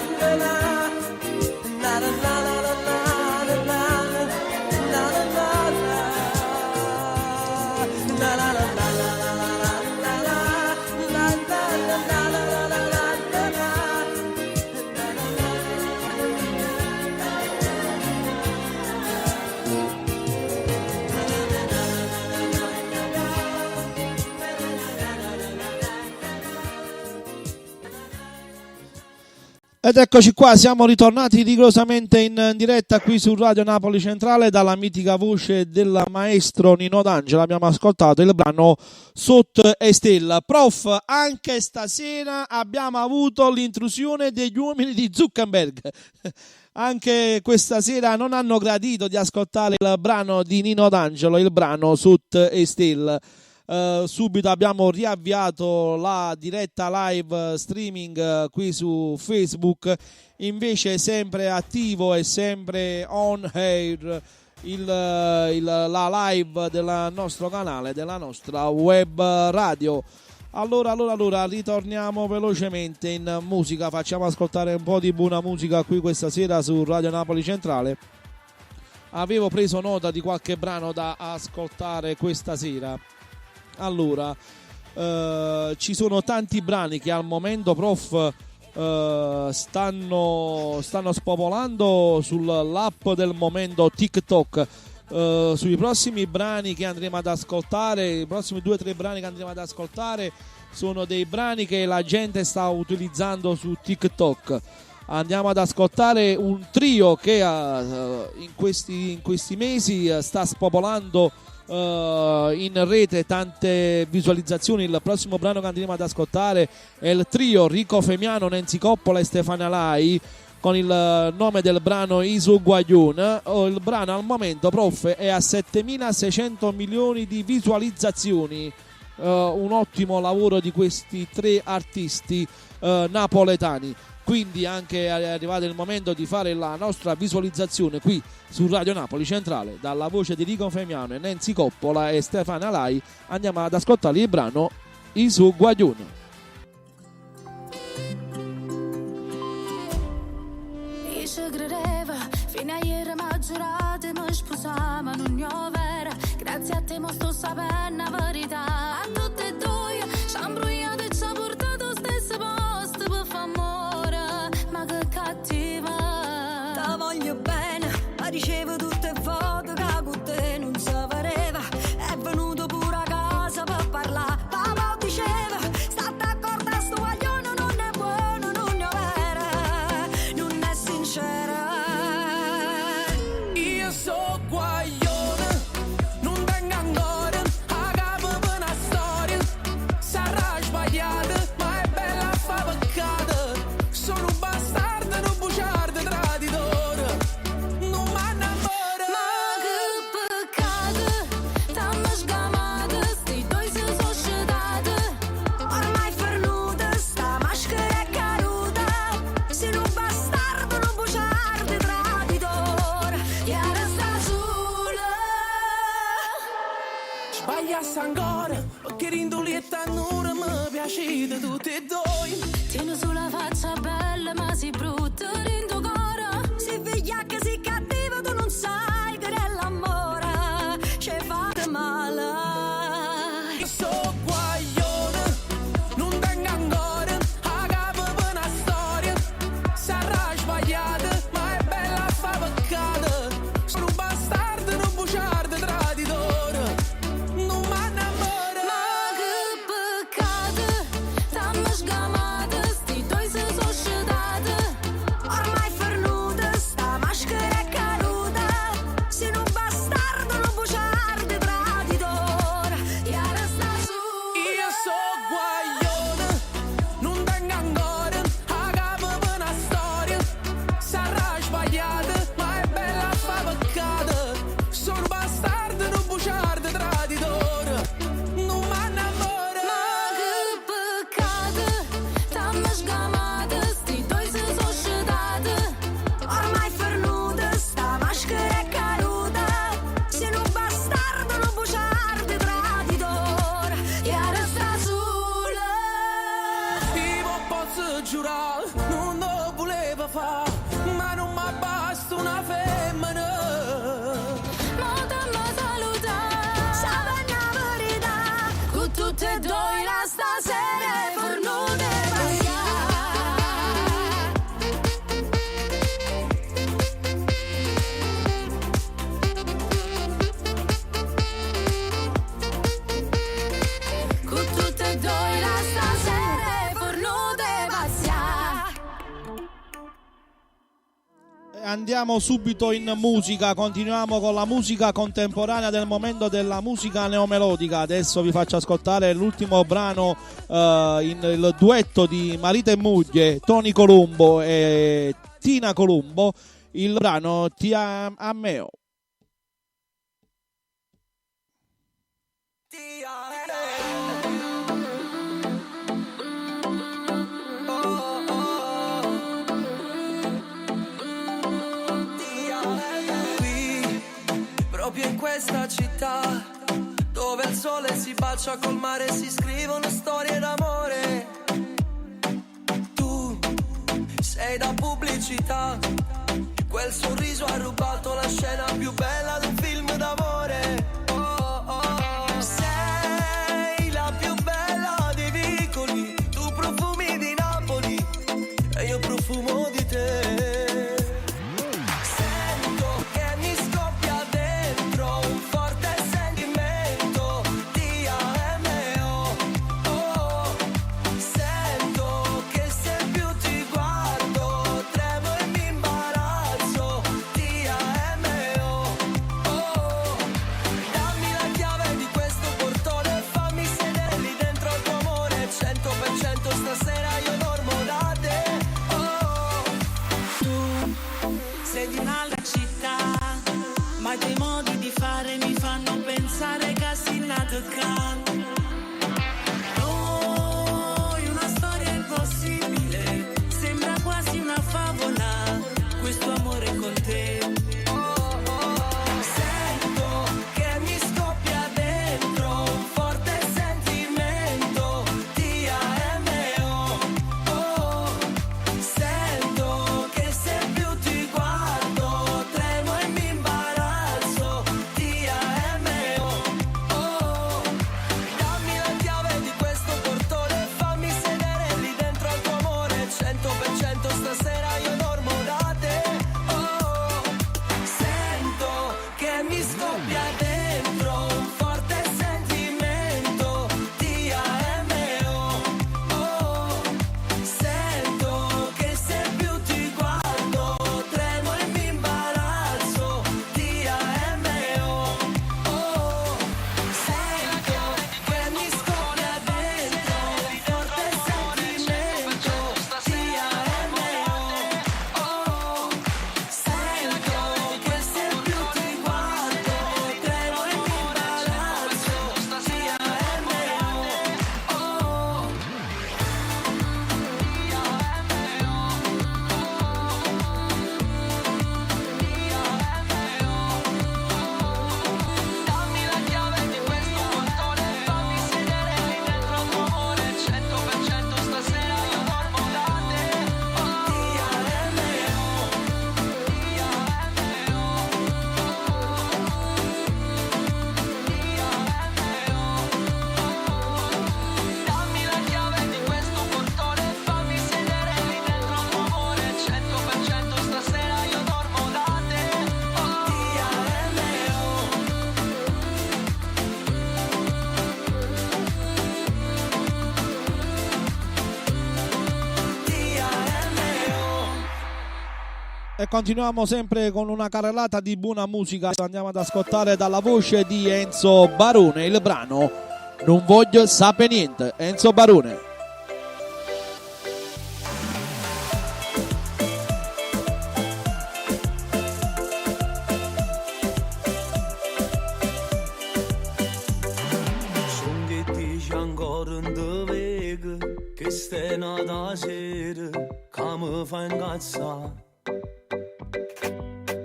Ed eccoci qua, siamo ritornati rigorosamente in diretta qui su Radio Napoli Centrale dalla mitica voce del maestro Nino D'Angelo. Abbiamo ascoltato il brano Sotto e Stella. Prof, anche stasera abbiamo avuto l'intrusione degli uomini di Zuckerberg. Anche questa sera non hanno gradito di ascoltare il brano di Nino D'Angelo, il brano Sotto e Stella. Subito abbiamo riavviato la diretta live streaming qui su Facebook, invece sempre attivo e sempre on air la live del nostro canale, della nostra web radio. Allora, ritorniamo velocemente in musica, facciamo ascoltare un po' di buona musica qui questa sera su Radio Napoli Centrale. Avevo preso nota di qualche brano da ascoltare questa sera. Allora, ci sono tanti brani che al momento, prof, stanno spopolando sull'app del momento TikTok. Sui prossimi brani che andremo ad ascoltare, i prossimi 2 o 3 brani che andremo ad ascoltare sono dei brani che la gente sta utilizzando su TikTok. Andiamo ad ascoltare un trio che in questi mesi sta spopolando in rete tante visualizzazioni. Il prossimo brano che andremo ad ascoltare è il trio Rico Femiano, Nancy Coppola e Stefania Lai, con il nome del brano Isu Guayun. Il brano al momento, prof, è a 7.600 milioni di visualizzazioni un ottimo lavoro di questi 3 artisti napoletani. Quindi anche è arrivato il momento di fare la nostra visualizzazione qui su Radio Napoli Centrale. Dalla voce di Rico Femiano e Nancy Coppola e Stefano Lai andiamo ad ascoltare il brano I su Guaglione. E ci credeva, fino a ieri ma giurate mi sposava, non io vera. Grazie a te mo sto sapendo la verità. A tutte e due ci ha imbrogliato e ci ha portato stesso posto per fare amore. Ma che cattiva. Ti voglio bene, ma ricevo tutte foto che con te non si pareva. È venuto pure a casa per parlare. Papà diceva, state d'accordo a sto guaglione, non è buono, non è vera, non è sincera. Io so guaglione, non tengo ancora a capo per una storia. Sarà sbagliata, ma è bella a fa peccato. Sono un bastardo, un bugiardo, traditore. Non mi innamoro. Ma che peccato, t'hanno sgamato, sti due si sono scetate. Ormai fernuta, sta maschera è caduta. Sei un bastardo, un bugiardo, traditore. E ora sta sola. Sbagliassi ancora, perché rindoli e tannura mi piacete tutti e due. Tieni sulla faccia bella ma si brutta dentro cuore. Si vigliacca, si cattiva, tu non sai che è l'amore. Ci fate male. Io so guaglione, non tengo ancora a capo per una storia. Sarà sbagliata, ma è bella a fa peccato. Sono un bastardo, un bugiardo, traditore. Non mi innamoro. Ma che peccato, t'hanno sgamato, sti due si sono scetate. Ormai fernuta, sta maschera è caduta. Sei un bastardo, un bugiardo, traditore. E ora sta Io so guaglione, non tengo ancora a capo per una storia. Sarà sbagliata, ma è bella a fa peccato. Sono un bastardo, un bugiardo, traditore. Non mi innamoro. Ma che peccato, t'hanno sgamato, sti due si sono scetate. Ormai fernuta, sta maschera è caduta. Sei un bastardo, un bugiardo, traditore. E ora sta sola. Io posso giurare, non lo volevo fare, ma non mi basta una femmina. Ma t'hanno salutato, Sape una verità. con tutte e due la stasera è fornute passiamo. Con tutte e due la stasera è fornute passiamo. Andiamo subito in musica, continuiamo con la musica contemporanea del momento della musica neomelodica. Adesso vi faccio ascoltare l'ultimo brano, il duetto di marito e moglie Tony Colombo e Tina Colombo, il brano Ti Ameo. Qui, proprio in questa città, dove il sole si bacia col mare, si scrivono storie d'amore. Tu sei da pubblicità, quel sorriso ha rubato la scena più bella d'un film d'amore. Oh, oh. Sei la più bella dei vicoli, tu profumi di Napoli e io profumo di te. Sento che mi scoppia dentro un forte sentimento, ti amo. Oh, sento che se più ti guardo tremo e mi imbarazzo, ti amo. Oh, dammi la chiave di questo portone e fammi sedere lì dentro al tuo amore. 100% stasera io dormo da te. Oh, Tu sei di un'altra città, ma i tuoi modi di fare mi fanno pensare che sei nato qua. E continuiamo sempre con una carrellata di buona musica. Andiamo ad ascoltare dalla voce di Enzo Barone il brano Non voglio sapere niente. Enzo Barone. Son che dici ancora non te vedo, che stai nata sera, che mi fa incazzare.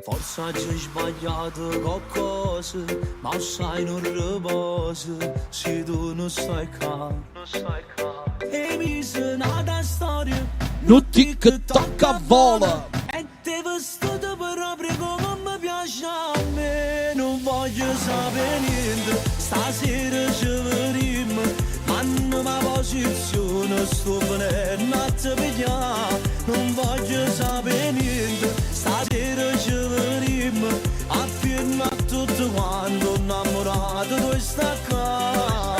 Forse hai sbagliato qualcosa, ma sai non riposa, se tu non stai qua. E mi sono nata storia, Non ti che tocca a vola. e te vestito proprio come mi piace a me. Non voglio sapere niente, stasera ci vedremo, ma non mi posizione, sto venendo a te pigliare. Non voglio sapere niente, stasera ci vedremo, appena a tutto quanto innamorato tu stai qua.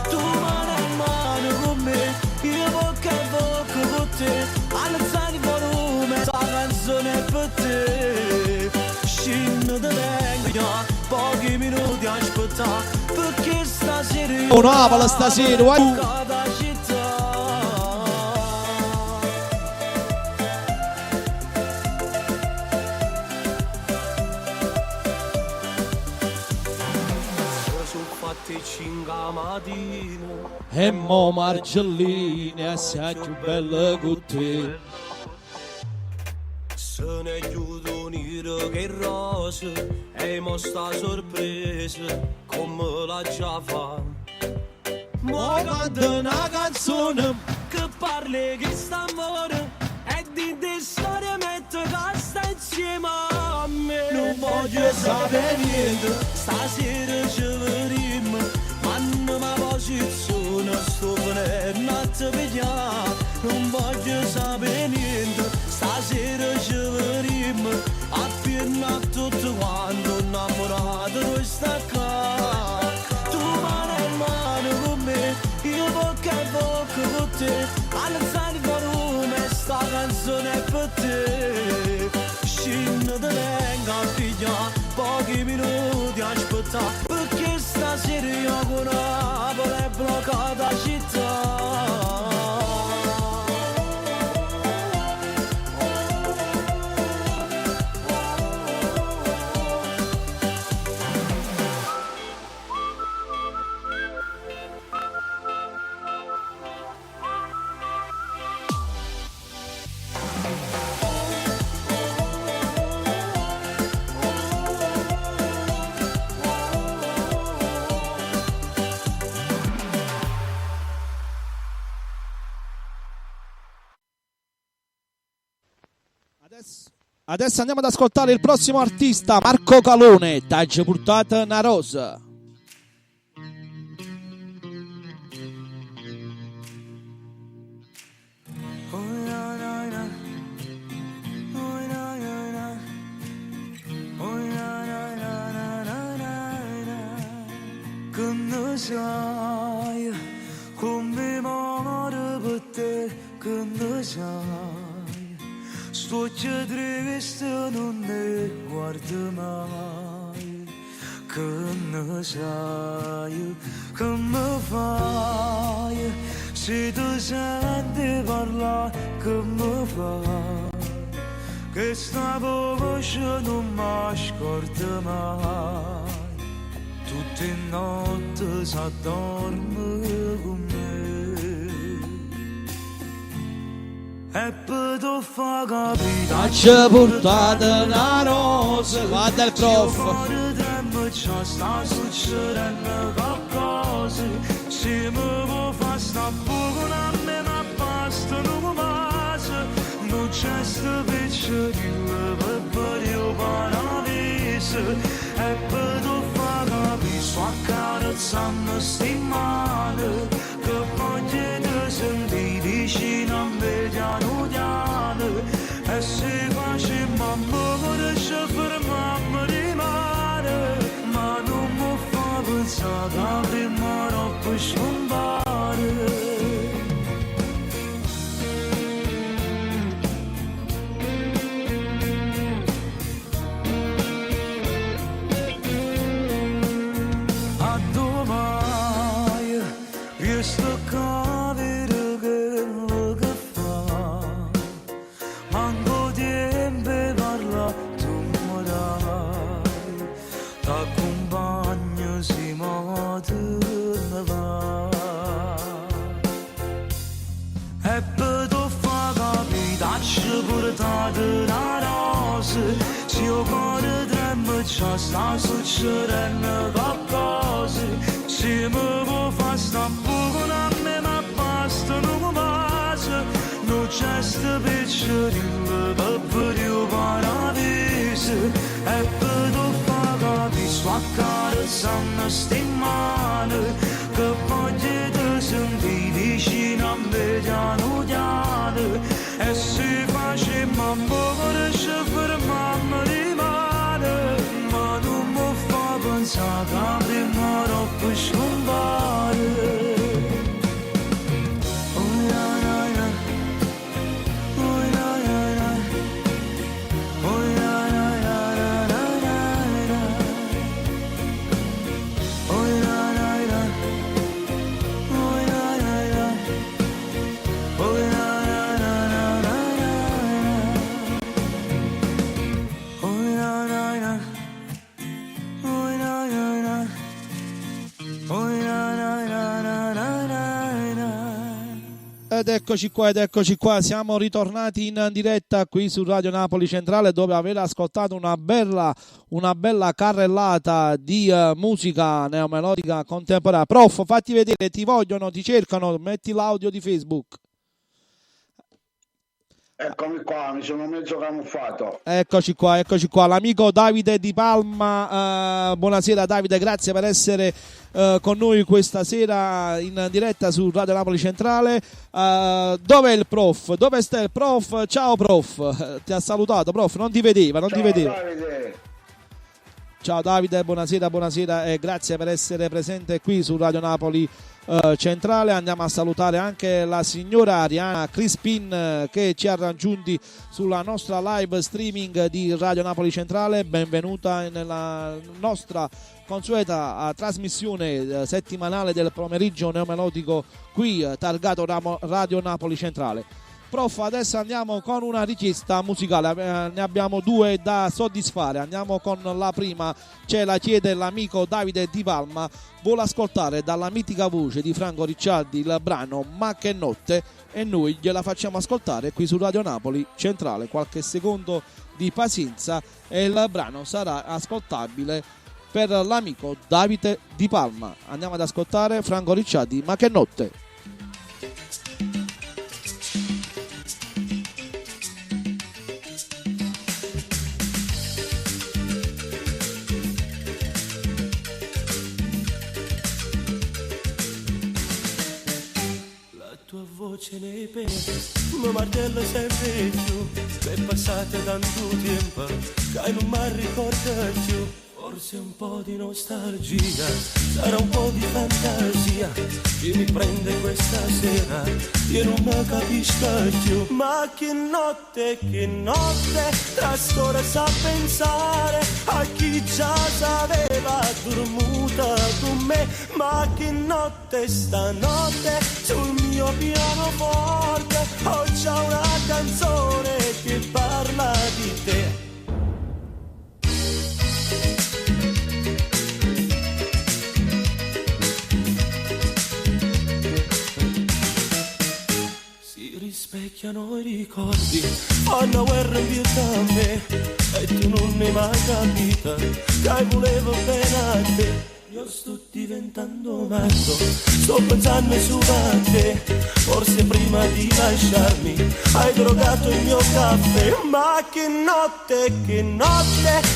Tu mano a mano con me, io bocca a bocca con te, alzare il volume, sta canzone è per te. Scendo da vengo, pochi minuti a aspettare, perché stasera io Un'avola stasera, vai. cada città. Sono fatte 5 mattina E mo Margelline assai più bella con te. se ne chiudo nero che rosa e mo sta sorpresa come la già fa. Mo canta una canzone che parli che sta amore e di te storia mette che sta insieme a me. Non voglio sapere niente, stasera ci vedremo, ma non mi posizione, sto venendo a te pigliare. Non voglio sapere niente, stasera ci vedremo, appena a tutto quanto innamorato tu stai qua. Tu mano in mano con me, io bocca a bocca con te, alzare il volume, sta canzone è per te. Scendo da venga a pigliare, pochi minuti a aspettare, perché stasera io con Napoli è bloccata la città. Adesso andiamo ad ascoltare il prossimo artista, Marco Calone, T'aggi portata una rosa. Che sai, come muore per te, che ne sai, sto triste non ne guardo mai, che ne sai, che mi fai, se tu senti parlare, che mi fai, che sta voce non mi scorda mai. Tutte notte s'addorme con me e poi tu fa capire T'aggi portata una rosa. Guarda il prof. fuori tempo già sta succedendo qualcosa. Se mi può far sta buco a me ma basta non mi passa. Non c'è sto picciolino per io paradiso e poi tu fa capire sto accarezzando sti mani che voglio te sentire vicino a me piano piano e se facciamo amore ci fermiamo rimane ma non mi fa pensare che prima troppo scompare. questo cavolo che fa, manco tempo parla tu morai, t'accompagno si torna va. E per tu fa capitaccio portate la rosa, se io cuore trembo ciò sta succedendo qualcosa, se mi può far sta poco a me ma basta non mi passa, non c'è sta piccerino per vedere paradiso. E per tu fa capire swaccare sanno sti male, che voglio te sentire vicino a me piano piano, e se facemmo un po' riesce fermarmi di male, ma non mi fa pensare che prima troppo scompare. Ed eccoci qua, siamo ritornati in diretta qui su Radio Napoli Centrale, dove avete ascoltato una bella carrellata di musica neomelodica contemporanea. Prof, fatti vedere, ti vogliono, ti cercano, metti l'audio di Facebook. Eccomi qua, mi sono mezzo camuffato. Eccoci qua, l'amico Davide Di Palma. Buonasera Davide, grazie per essere con noi questa sera in diretta su Radio Napoli Centrale. Dov'è il prof? Dove sta il prof? Ciao prof, ti ha salutato prof, non ti vedeva. Davide. Ciao Davide, buonasera e grazie per essere presente qui su Radio Napoli Centrale. Andiamo a salutare anche la signora Ariana Crispin che ci ha raggiunti sulla nostra live streaming di Radio Napoli Centrale. Benvenuta nella nostra consueta trasmissione settimanale del pomeriggio neomelodico qui targato Radio Napoli Centrale. Prof, adesso andiamo con una richiesta musicale, ne abbiamo due da soddisfare. Andiamo con la prima, ce la chiede l'amico Davide Di Palma, vuole ascoltare dalla mitica voce di Franco Ricciardi il brano Ma che notte, e noi gliela facciamo ascoltare qui su Radio Napoli Centrale. Qualche secondo di pazienza e il brano sarà ascoltabile per l'amico Davide Di Palma. Andiamo ad ascoltare Franco Ricciardi, Ma che notte. Tua voce nei peli, mi martella sempre più, è passato tanto tempo che non mi ricordo più. Forse un po' di nostalgia, sarà un po' di fantasia che mi prende questa sera, io non mi capisco più. Ma che notte, trascorre a pensare a chi già sapeva dormuta con me. Ma che notte, stanotte, sul mio pianoforte ho già una canzone che parla di te. Rispecchiano i ricordi, fanno guerra in più da me, e tu non ne hai mai capita, che volevo bene a te. Io sto diventando matto, sto pensando su a te, forse prima di lasciarmi hai drogato il mio caffè. Ma che notte,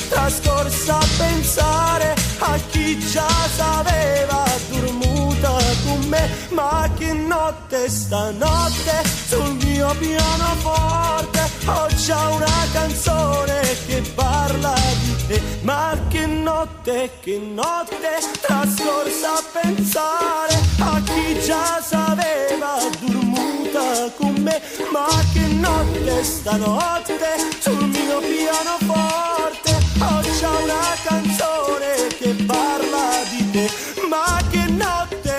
trascorsa a pensare a chi già sapeva dormuta con me. Ma che notte, stanotte, sul mio pianoforte ho già una canzone che parla di te. Ma che notte, trascorsa a pensare a chi già sapeva dormuta con me. Ma che notte, stanotte, sul mio pianoforte ho già una canzone che parla di te. Ma che notte,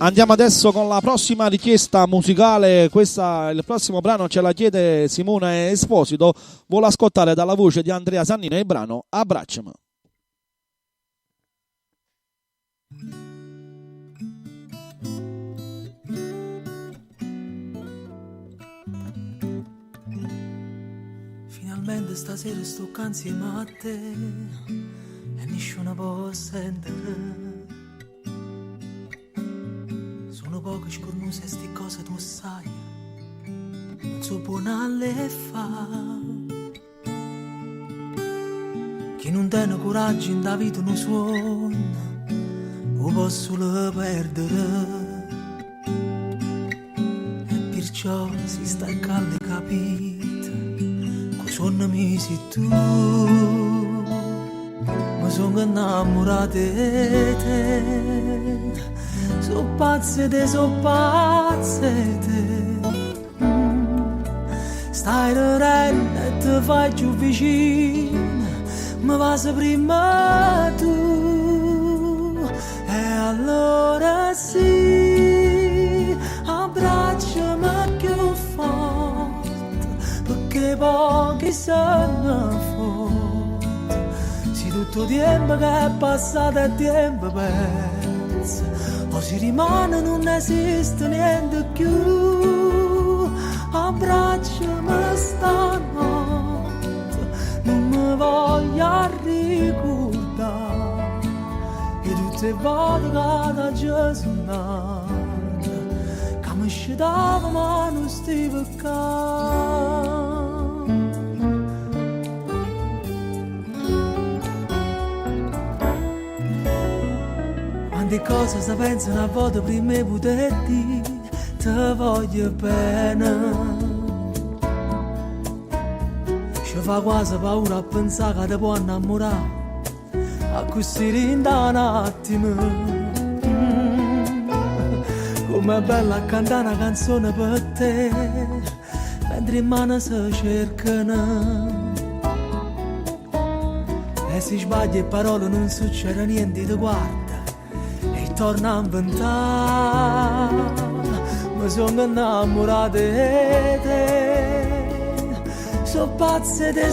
Andiamo adesso con la prossima richiesta musicale. Il prossimo brano ce la chiede Simone Esposito. Vuole ascoltare dalla voce di Andrea Sannino il brano Abbracciami. Finalmente stasera sto insieme a te e nessuno può sentire. Sono poche scornuse sti cose tu sai, non so buona le fa. Chi non tiene coraggio in da vita non suona, o posso le perdere. E perciò si sta calde capite, con sonno mi sei tu. Ma sono innamorata di te, so pazze te. Stai ridendo e ti fai più vicino, mi va prima tu. E allora sì, abbracciami più forte, perché pochi sono forti. Tutto tempo che è passato è tempo perso, o si rimane non esiste niente più. Abbracciami stanotte, non mi voglio ricordare, e tutte le volte che da Gesù nata, che mi scitava ma non stai peccando. Quante cose si pensano a volte prima di poter dire ti voglio bene. Ci fa quasi paura a pensare che ti può innamorare, a così in un attimo. Com'è bella cantare una canzone per te, mentre in mano si cercano. E se sbagli e parole non succede niente, ti guarda e torna a inventare. Mi sono innamorato di te, so pazze te.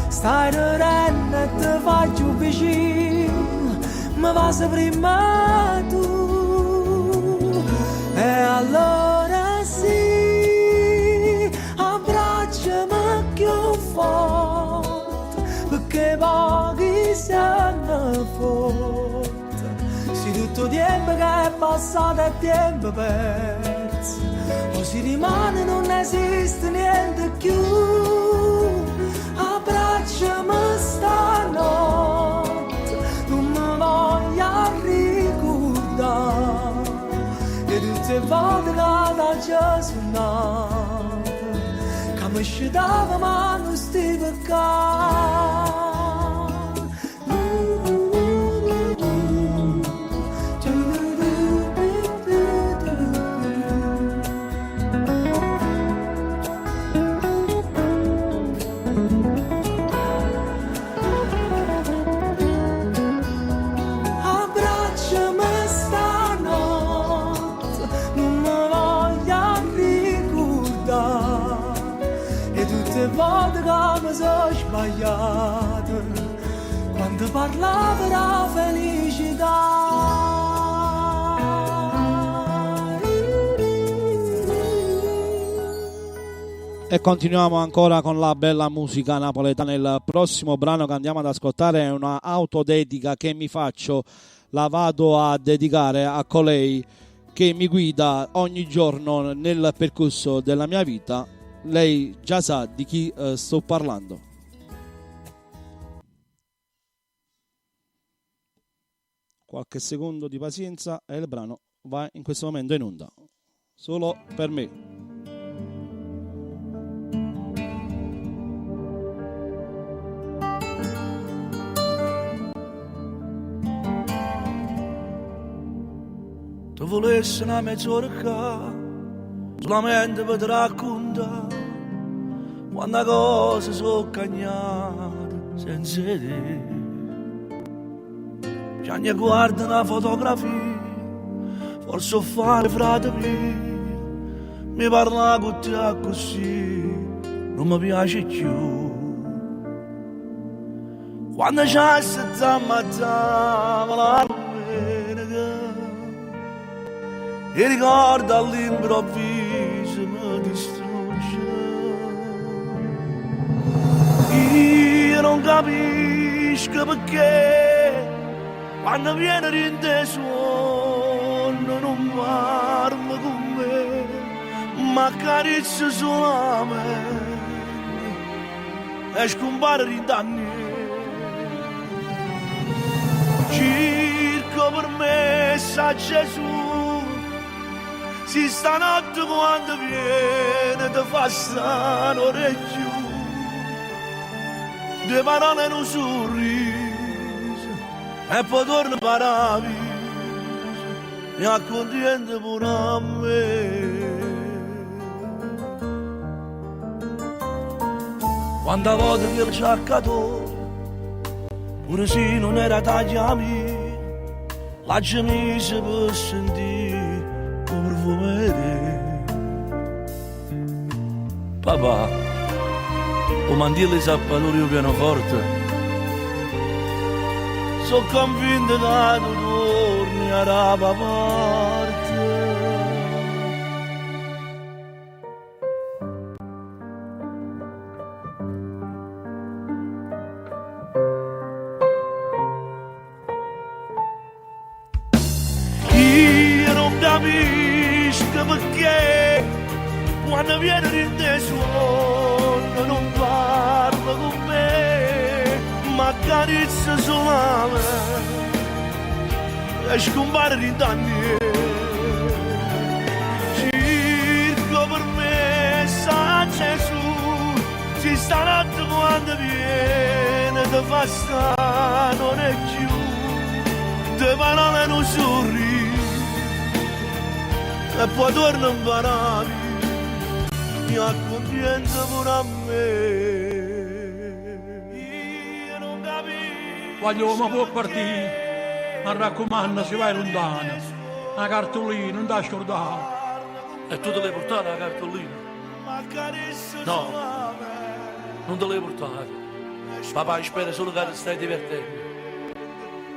Stai ridendo e ti fai più vicino, mi va prima tu. E allora sì, abbracciami più forte, perché pochi siano forti. Se tutto tempo che è passato è tempo perso, o si rimane non esiste niente più. Abbracciami stanotte, non mi voglio ricordare, e tutte le volte che da Gesù nata, che mi scitava ma non stai peccando. Volte che mi sono sbagliato quando parlavo della felicità. E continuiamo ancora con la bella musica napoletana. Il prossimo brano che andiamo ad ascoltare è una autodedica che mi faccio, la vado a dedicare a colei che mi guida ogni giorno nel percorso della mia vita. Lei già sa di chi sto parlando. Qualche secondo di pazienza e il brano va in questo momento in onda. Solo per me. Tu volessi una mezz'ora qua, solamente per raccontare quante cose sono cagnate senza te. Che ne guarda una fotografia, forse ho fare frate mio. Mi parla con te così, non mi piace più. Quando c'è stata ammazzata la domenica e ricordo all'improvviso mi distrugge. Io non capisco perché quando viene rinteso non parla con me, ma accarezza solamente e scompare rintanni. Circo per me sa Gesù, si stanotte quando viene ti fa stare orecchio, due parole in un sorriso e poi torna paravisi e accontenta pure a me. Quante volte che il giaccatore, pure se non era tagliami, la gemise per sentire come profumere. Papà, o mandire le zappatore pianoforte, sono convinto che tu torni a rapa parte. Capisco perché quando viene rinteso non parla con me, ma accarezza solamente e scompare rintanni. Circo per me sa Gesù, si stanotte quando viene ti fa stare non è più, te parole non sorride e poi torna in paravi, mi accontenta pure a me. Io non capisco. Voglio ma può partire, mi raccomando si vai lontano, una cartolina, non da scordare. E tu te l'hai portata la cartolina? No, non te l'hai portata. Papà spera solo che ti stai divertendo.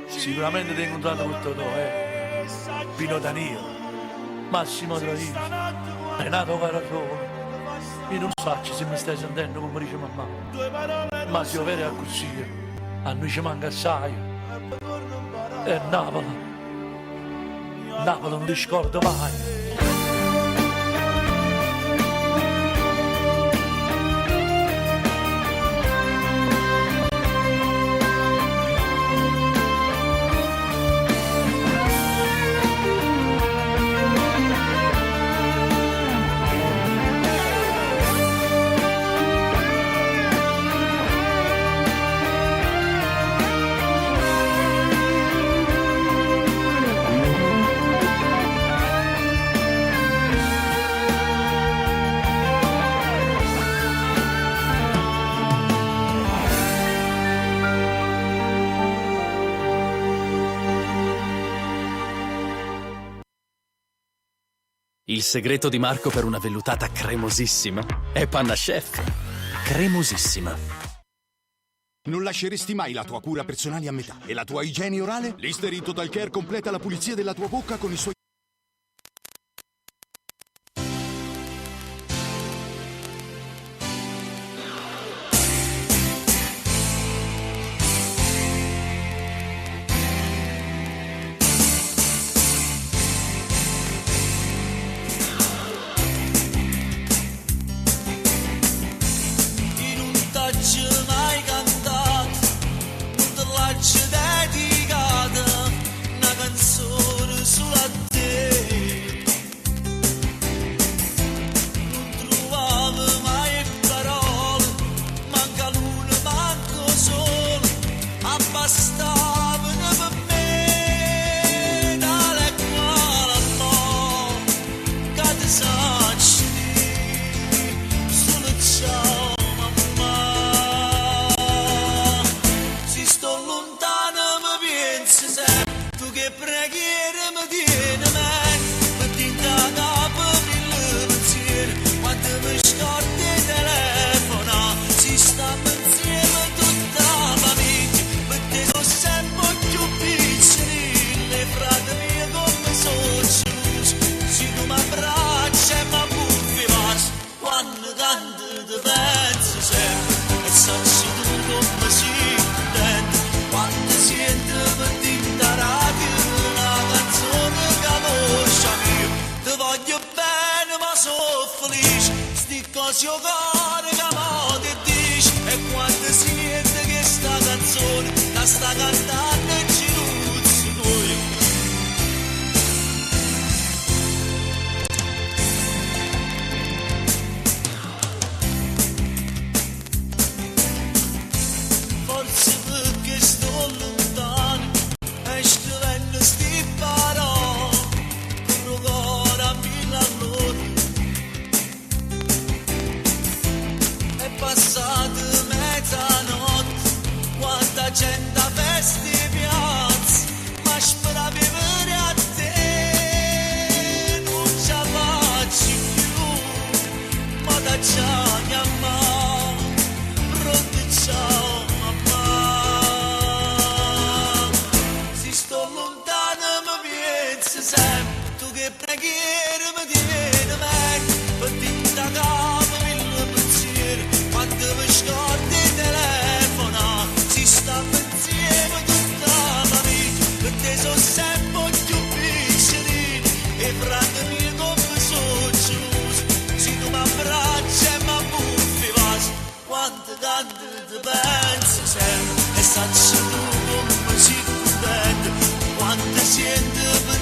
Sicuramente ti hai incontrato con te, Pino Danilo, Massimo Troisi, Renato Caratone. Io non so se mi stai sentendo come dice mamma, ma se io vero è così, a noi ci manca assai. E Napoli non ti scordo mai. Il segreto di Marco per una vellutata cremosissima è Panna Chef. Cremosissima. Non lasceresti mai la tua cura personale a metà. E la tua igiene orale? Listerine Total Care completa la pulizia della tua bocca con i suoi... Si sto lontano mi pensi sempre. bene ma sono felice, sti cose io cuore che mo ti dici, e quando sente che sta canzone la sta cantando e ci ruzzi noi. Forse perché sto lontano e scrivendo sti parole con cuore a mille all'ora. È passata mezzanotte, quanta gente a festa in piazza, ma spera vivere a te, non ce la faccio più, ma da già chiamare, pronto ciao. Sempre, tu che preghiera mi tieni meglio, per ti da capo mille pensieri, quando mi scordi il telefono, si sta insieme tutta la famiglia, per te sono sempre più piccini, e frate mio come sono geloso, se tu mi abbracci e mi buffi vas, quante tante ti pensi sempre, e sacci tu come si contento, quante siente per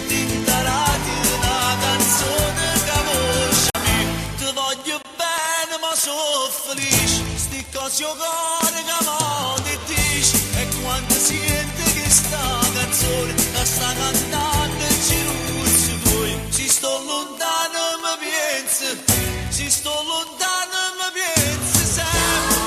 una canzone che voce ti voglio bene ma sono felice, sti cose io cuore che mo ti dici, e quando sente che sta canzone la sta cantando e ci ruzzi tuoi, si sto lontano mi pensi, si sto lontano mi pensi sempre.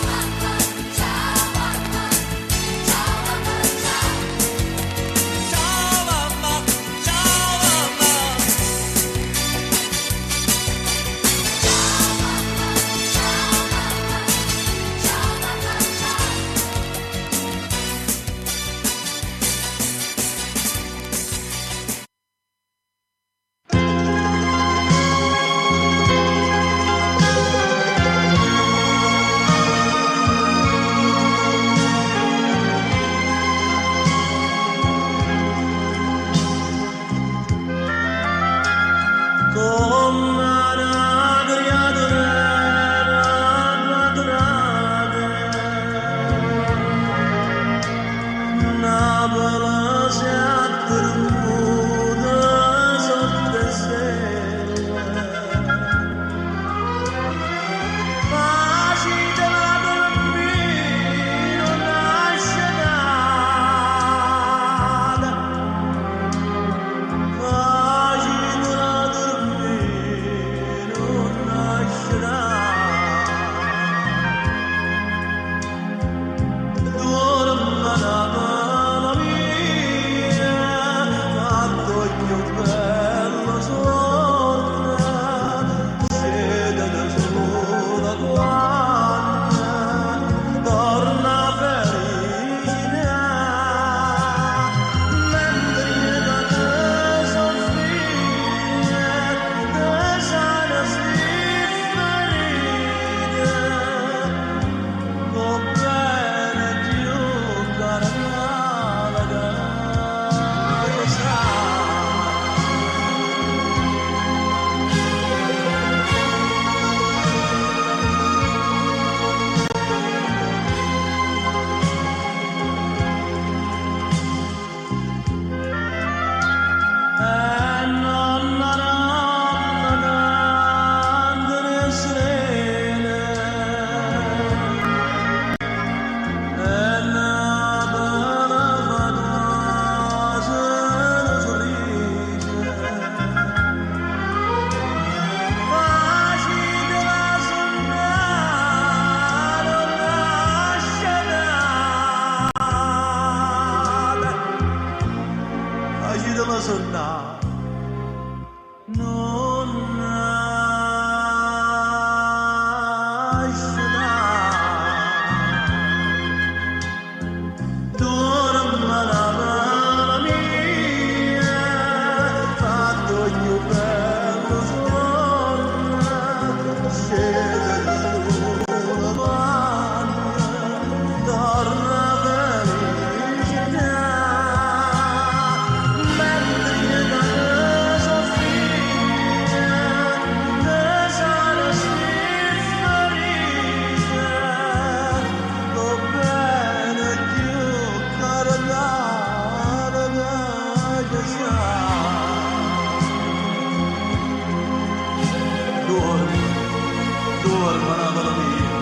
dormo Napoli mia.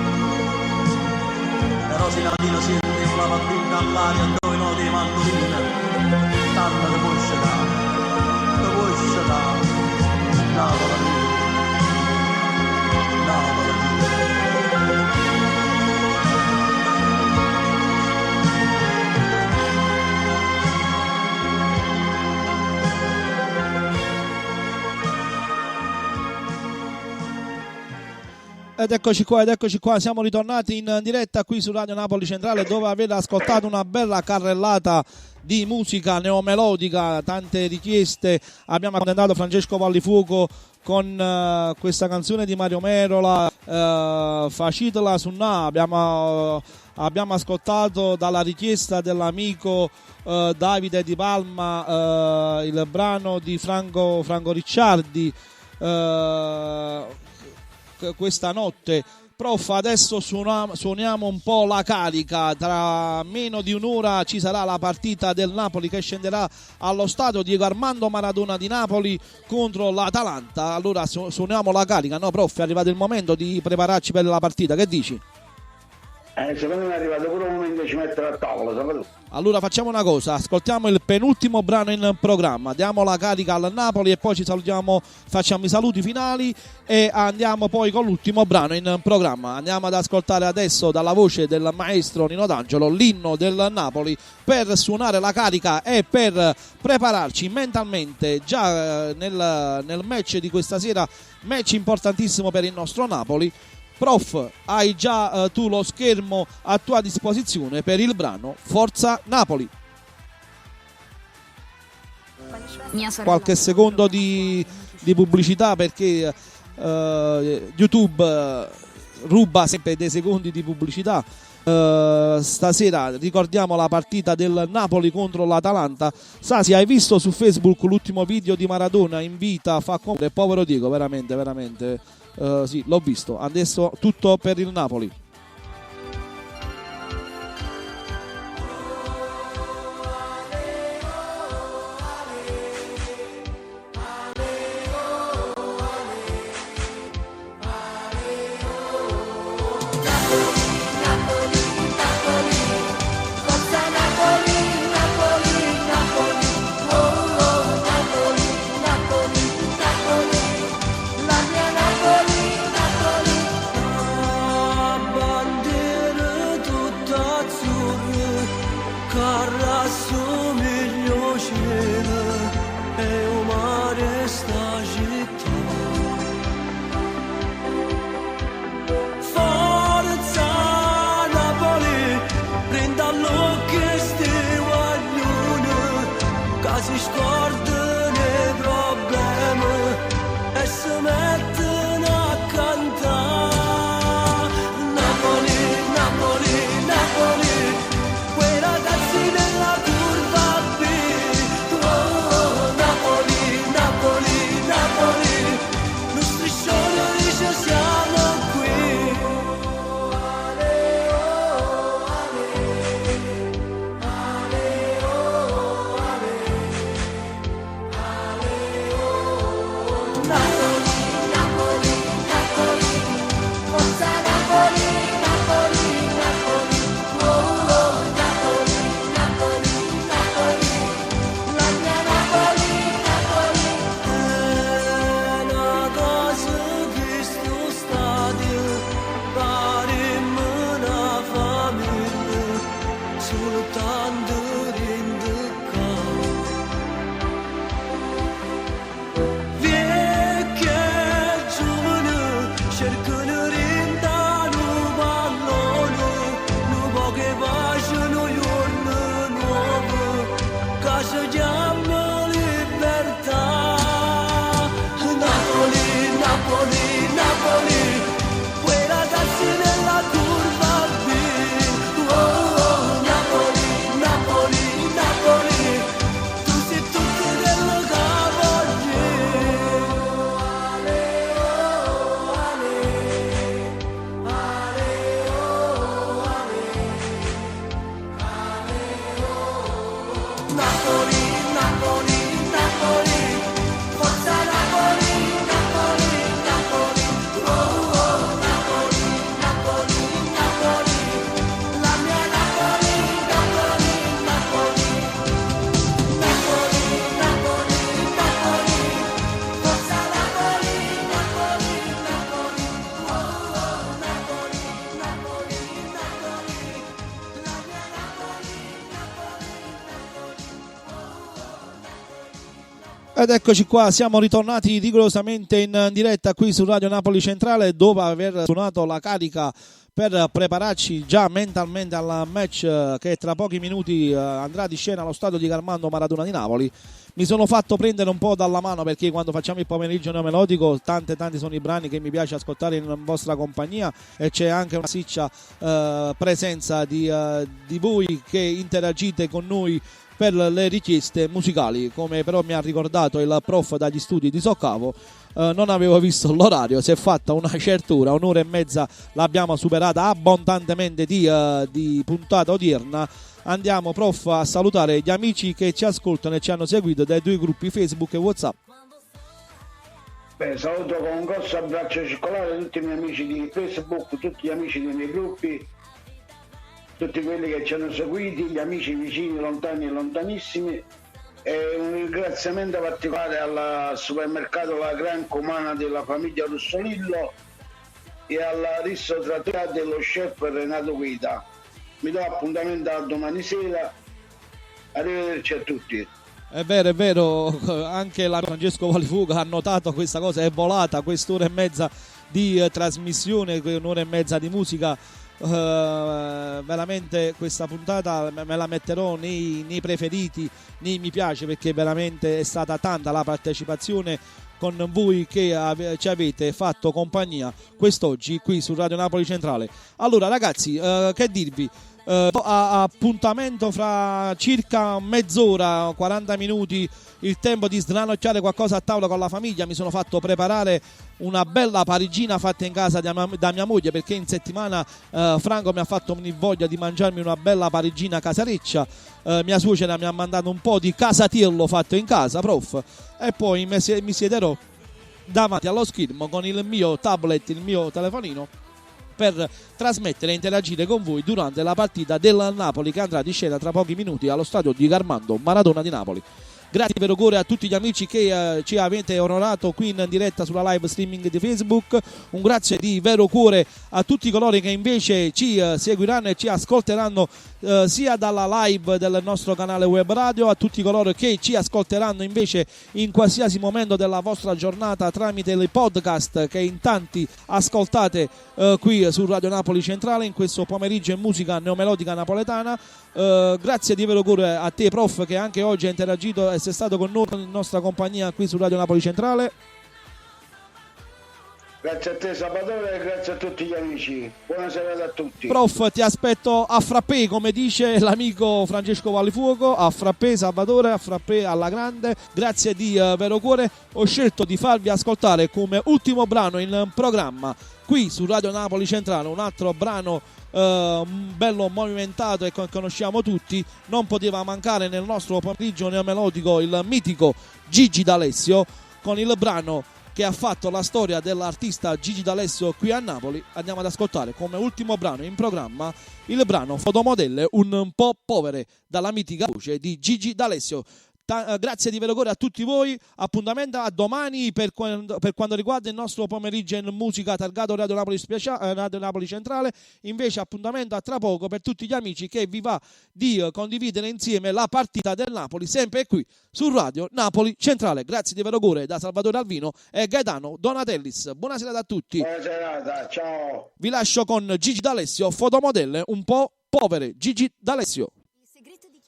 Però se la mattina senti sulla mattina all'aria dove no di mandolina, tanto ti puoi scegliere, Napoli mia, Napoli mia. Ed eccoci qua, siamo ritornati in diretta qui su Radio Napoli Centrale, dove avete ascoltato una bella carrellata di musica neomelodica, tante richieste. Abbiamo accontentato Francesco Vallifuoco con questa canzone di Mario Merola, Facitela Sunnà. Abbiamo ascoltato dalla richiesta dell'amico Davide Di Palma il brano di Franco Ricciardi, questa notte. Prof, adesso suoniamo un po' la carica. Tra meno di un'ora ci sarà la partita del Napoli che scenderà allo stadio Diego Armando Maradona di Napoli contro l'Atalanta. Allora suoniamo la carica, no prof? È arrivato il momento di prepararci per la partita, che dici? Secondo me è arrivato pure un momento di ci mettere a tavola, sapete? Allora facciamo una cosa, ascoltiamo il penultimo brano in programma, diamo la carica al Napoli e poi ci salutiamo, facciamo i saluti finali e andiamo poi con l'ultimo brano in programma. Andiamo ad ascoltare adesso dalla voce del maestro Nino D'Angelo l'inno del Napoli per suonare la carica e per prepararci mentalmente già nel match di questa sera, match importantissimo per il nostro Napoli. Prof, hai già tu lo schermo a tua disposizione per il brano Forza Napoli. Qualche secondo di pubblicità perché YouTube ruba sempre dei secondi di pubblicità. Stasera ricordiamo la partita del Napoli contro l'Atalanta. Sasi, hai visto su Facebook l'ultimo video di Maradona in vita? Fa come povero Diego, veramente. Sì, l'ho visto. Adesso tutto per il Napoli. Ed eccoci qua, siamo ritornati rigorosamente in diretta qui su Radio Napoli Centrale dopo aver suonato la carica per prepararci già mentalmente al match che tra pochi minuti andrà di scena allo stadio di Armando Maradona di Napoli. Mi sono fatto prendere un po' dalla mano perché quando facciamo il pomeriggio neomelodico tanti sono i brani che mi piace ascoltare in vostra compagnia e c'è anche una siccia presenza di voi che interagite con noi per le richieste musicali. Come però mi ha ricordato il prof dagli studi di Soccavo, non avevo visto l'orario, si è fatta una certura, un'ora e mezza l'abbiamo superata abbondantemente di puntata odierna. Andiamo prof a salutare gli amici che ci ascoltano e ci hanno seguito dai due gruppi Facebook e WhatsApp. Saluto con un grosso abbraccio circolare tutti i miei amici di Facebook, tutti gli amici dei miei gruppi, tutti quelli che ci hanno seguiti, gli amici vicini, lontani e lontanissimi, e un ringraziamento particolare al supermercato La Gran Cumana della famiglia Russolillo e alla ristorativa dello chef Renato Guida. Mi do appuntamento a domani sera, arrivederci a tutti. È vero, anche la Francesco Valifuga ha notato questa cosa, è volata quest'ora e mezza di trasmissione, un'ora e mezza di musica. Veramente questa puntata me la metterò nei preferiti, nei mi piace, perché veramente è stata tanta la partecipazione con voi che ci avete fatto compagnia quest'oggi qui su Radio Napoli Centrale. Allora ragazzi, che dirvi? Appuntamento fra circa mezz'ora, 40 minuti, il tempo di sgranocchiare qualcosa a tavola con la famiglia. Mi sono fatto preparare una bella parigina fatta in casa da mia moglie, perché in settimana Franco mi ha fatto venire voglia di mangiarmi una bella parigina casareccia. Mia suocera mi ha mandato un po' di casatiello fatto in casa, prof, e poi mi siederò davanti allo schermo con il mio tablet, il mio telefonino, per trasmettere e interagire con voi durante la partita del Napoli che andrà di scena tra pochi minuti allo stadio di Armando Maradona di Napoli. Grazie per cuore a tutti gli amici che ci avete onorato qui in diretta sulla live streaming di Facebook. Un grazie di vero cuore a tutti coloro che invece ci seguiranno e ci ascolteranno sia dalla live del nostro canale web radio, a tutti coloro che ci ascolteranno invece in qualsiasi momento della vostra giornata tramite i podcast che in tanti ascoltate qui su Radio Napoli Centrale in questo pomeriggio in musica neomelodica napoletana. Grazie di vero cuore a te prof, che anche oggi ha interagito e sei stato con noi in nostra compagnia qui su Radio Napoli Centrale. Grazie a te Salvatore e grazie a tutti gli amici. Buonasera a tutti. Prof, ti aspetto a frappè, come dice l'amico Francesco Valifuoco, a frappè Salvatore, a frappè alla grande. Grazie di vero cuore. Ho scelto di farvi ascoltare come ultimo brano in programma qui su Radio Napoli Centrale un altro brano bello movimentato e che conosciamo tutti. Non poteva mancare nel nostro pomeriggio neomelodico il mitico Gigi D'Alessio con il brano che ha fatto la storia dell'artista Gigi D'Alessio qui a Napoli. Andiamo ad ascoltare come ultimo brano in programma il brano Fotomodelle un po' povere dalla mitica voce di Gigi D'Alessio. Grazie di vero cuore a tutti voi, appuntamento a domani per quando riguarda il nostro pomeriggio in musica targato Radio Napoli Centrale. Invece appuntamento a tra poco per tutti gli amici che vi va di condividere insieme la partita del Napoli sempre qui su Radio Napoli Centrale. Grazie di vero cuore da Salvatore Alvino e Gaetano Donatellis. Buonasera a tutti. Buonasera, ciao. Vi lascio con Gigi D'Alessio, Fotomodelle un po' povere. Gigi D'Alessio.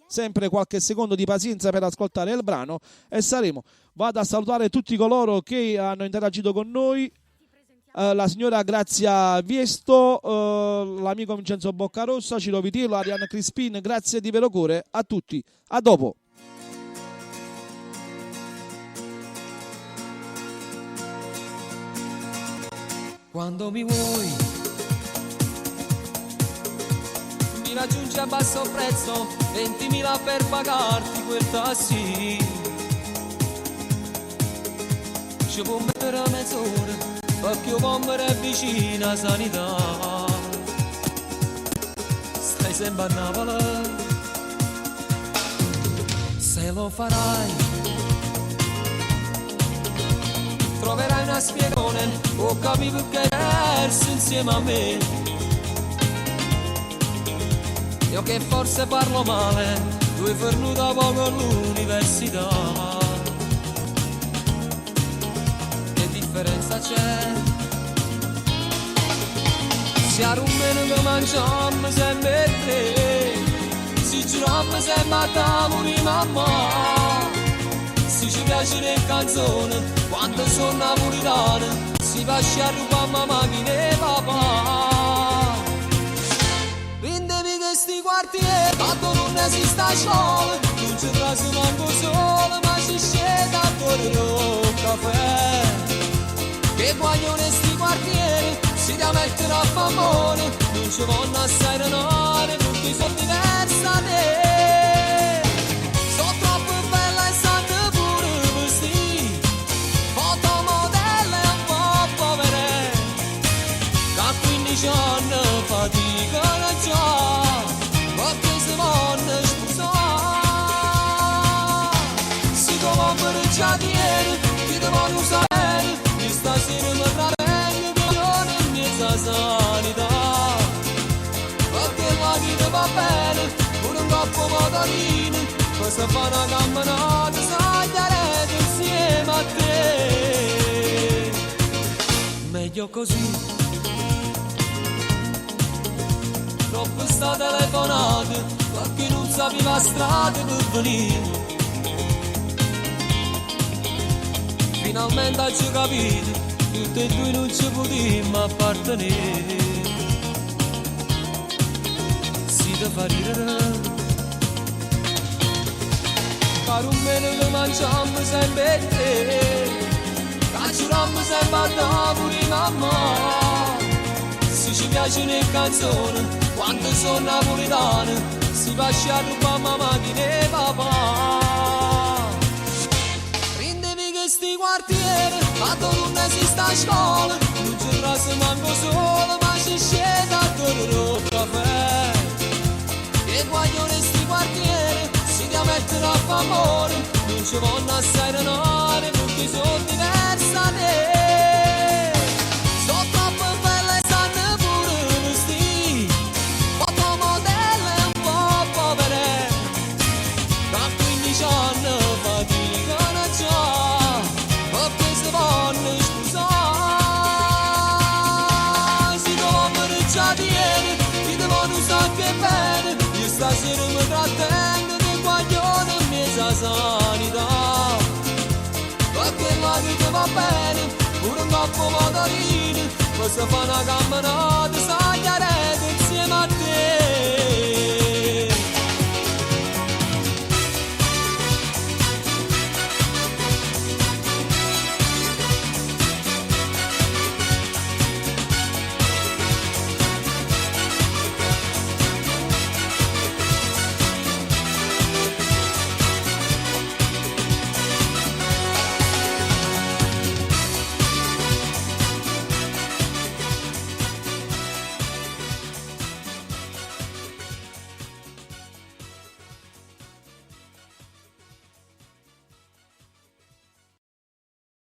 Sempre qualche secondo di pazienza per ascoltare il brano e saremo. Vado a salutare tutti coloro che hanno interagito con noi. La signora Grazia Viesto, l'amico Vincenzo Boccarossa, Ciro Vitillo, Arianna Crispin. Grazie di vero cuore a tutti. A dopo. Quando mi vuoi raggiunge a basso prezzo 20.000 per pagarti quel tassi. Ci può mettere a mezz'ora perché io pommere è vicina a sanità. Stai sempre a Napoli, se lo farai troverai una spiegone o capi perché hai perso insieme a me. Io che forse parlo male, tu hai fermato poco all'università. c'è. Si arrummano che mangiamo sempre tre, si giuriamo sempre a tavolo di mamma. Si ci piace le canzoni quando sono napolitane, si va a rubare mamma e papà. Prendevi questi quartieri, tanto non esiste scuola, non ci trasi manco solo, ma ci scende a correre un caffè. Che guaglione sti quartieri, si da mettere a favore, non ci vanno assai denari, tutti sono diversi da te. Sono troppo bella e sanno pure vestiti, fotomodelle e un po' povere, da 15 anni faticano già, perché si vanno sposare. Si trova per il giardiniere, ti devono usare, di stasera mi trattengo che non è mezza sanità. Perché la vita va bene, con un coppo motorino, poi si fa una camminata, sagliare insieme a te. Meglio così. Troppo sta telefonata, perché non sapeva la strada per venire. Finalmente hai capito, tutti e due non ci potremmo appartenere. Si da fa ridere, per un meno che mangiamo sempre te, cacciamo sempre a tavolo di mamma. Si ci piacciono le canzoni quando sono napolitane, si va a rubare mamma e papà. Prendevi questi quartieri, tanto non esiste scuola, non ci trasi manco solo, ma ci scende a correre un caffè. Che guaglione sti quartieri, si da mettere a favore, non ci vanno assai denari, perché sono diversi da te. Sono troppo belle e sanno pure vestiti, fotomodelle e un po' povere, da 15 anni faticano già, perché si vanno scusare. Si trovano già ieri, ti devono usare che bene, io stasera mi trattengo che guaglione in mezza sanità. Perché la vita va bene, pure un coppo motorino, poi si fa una camminata,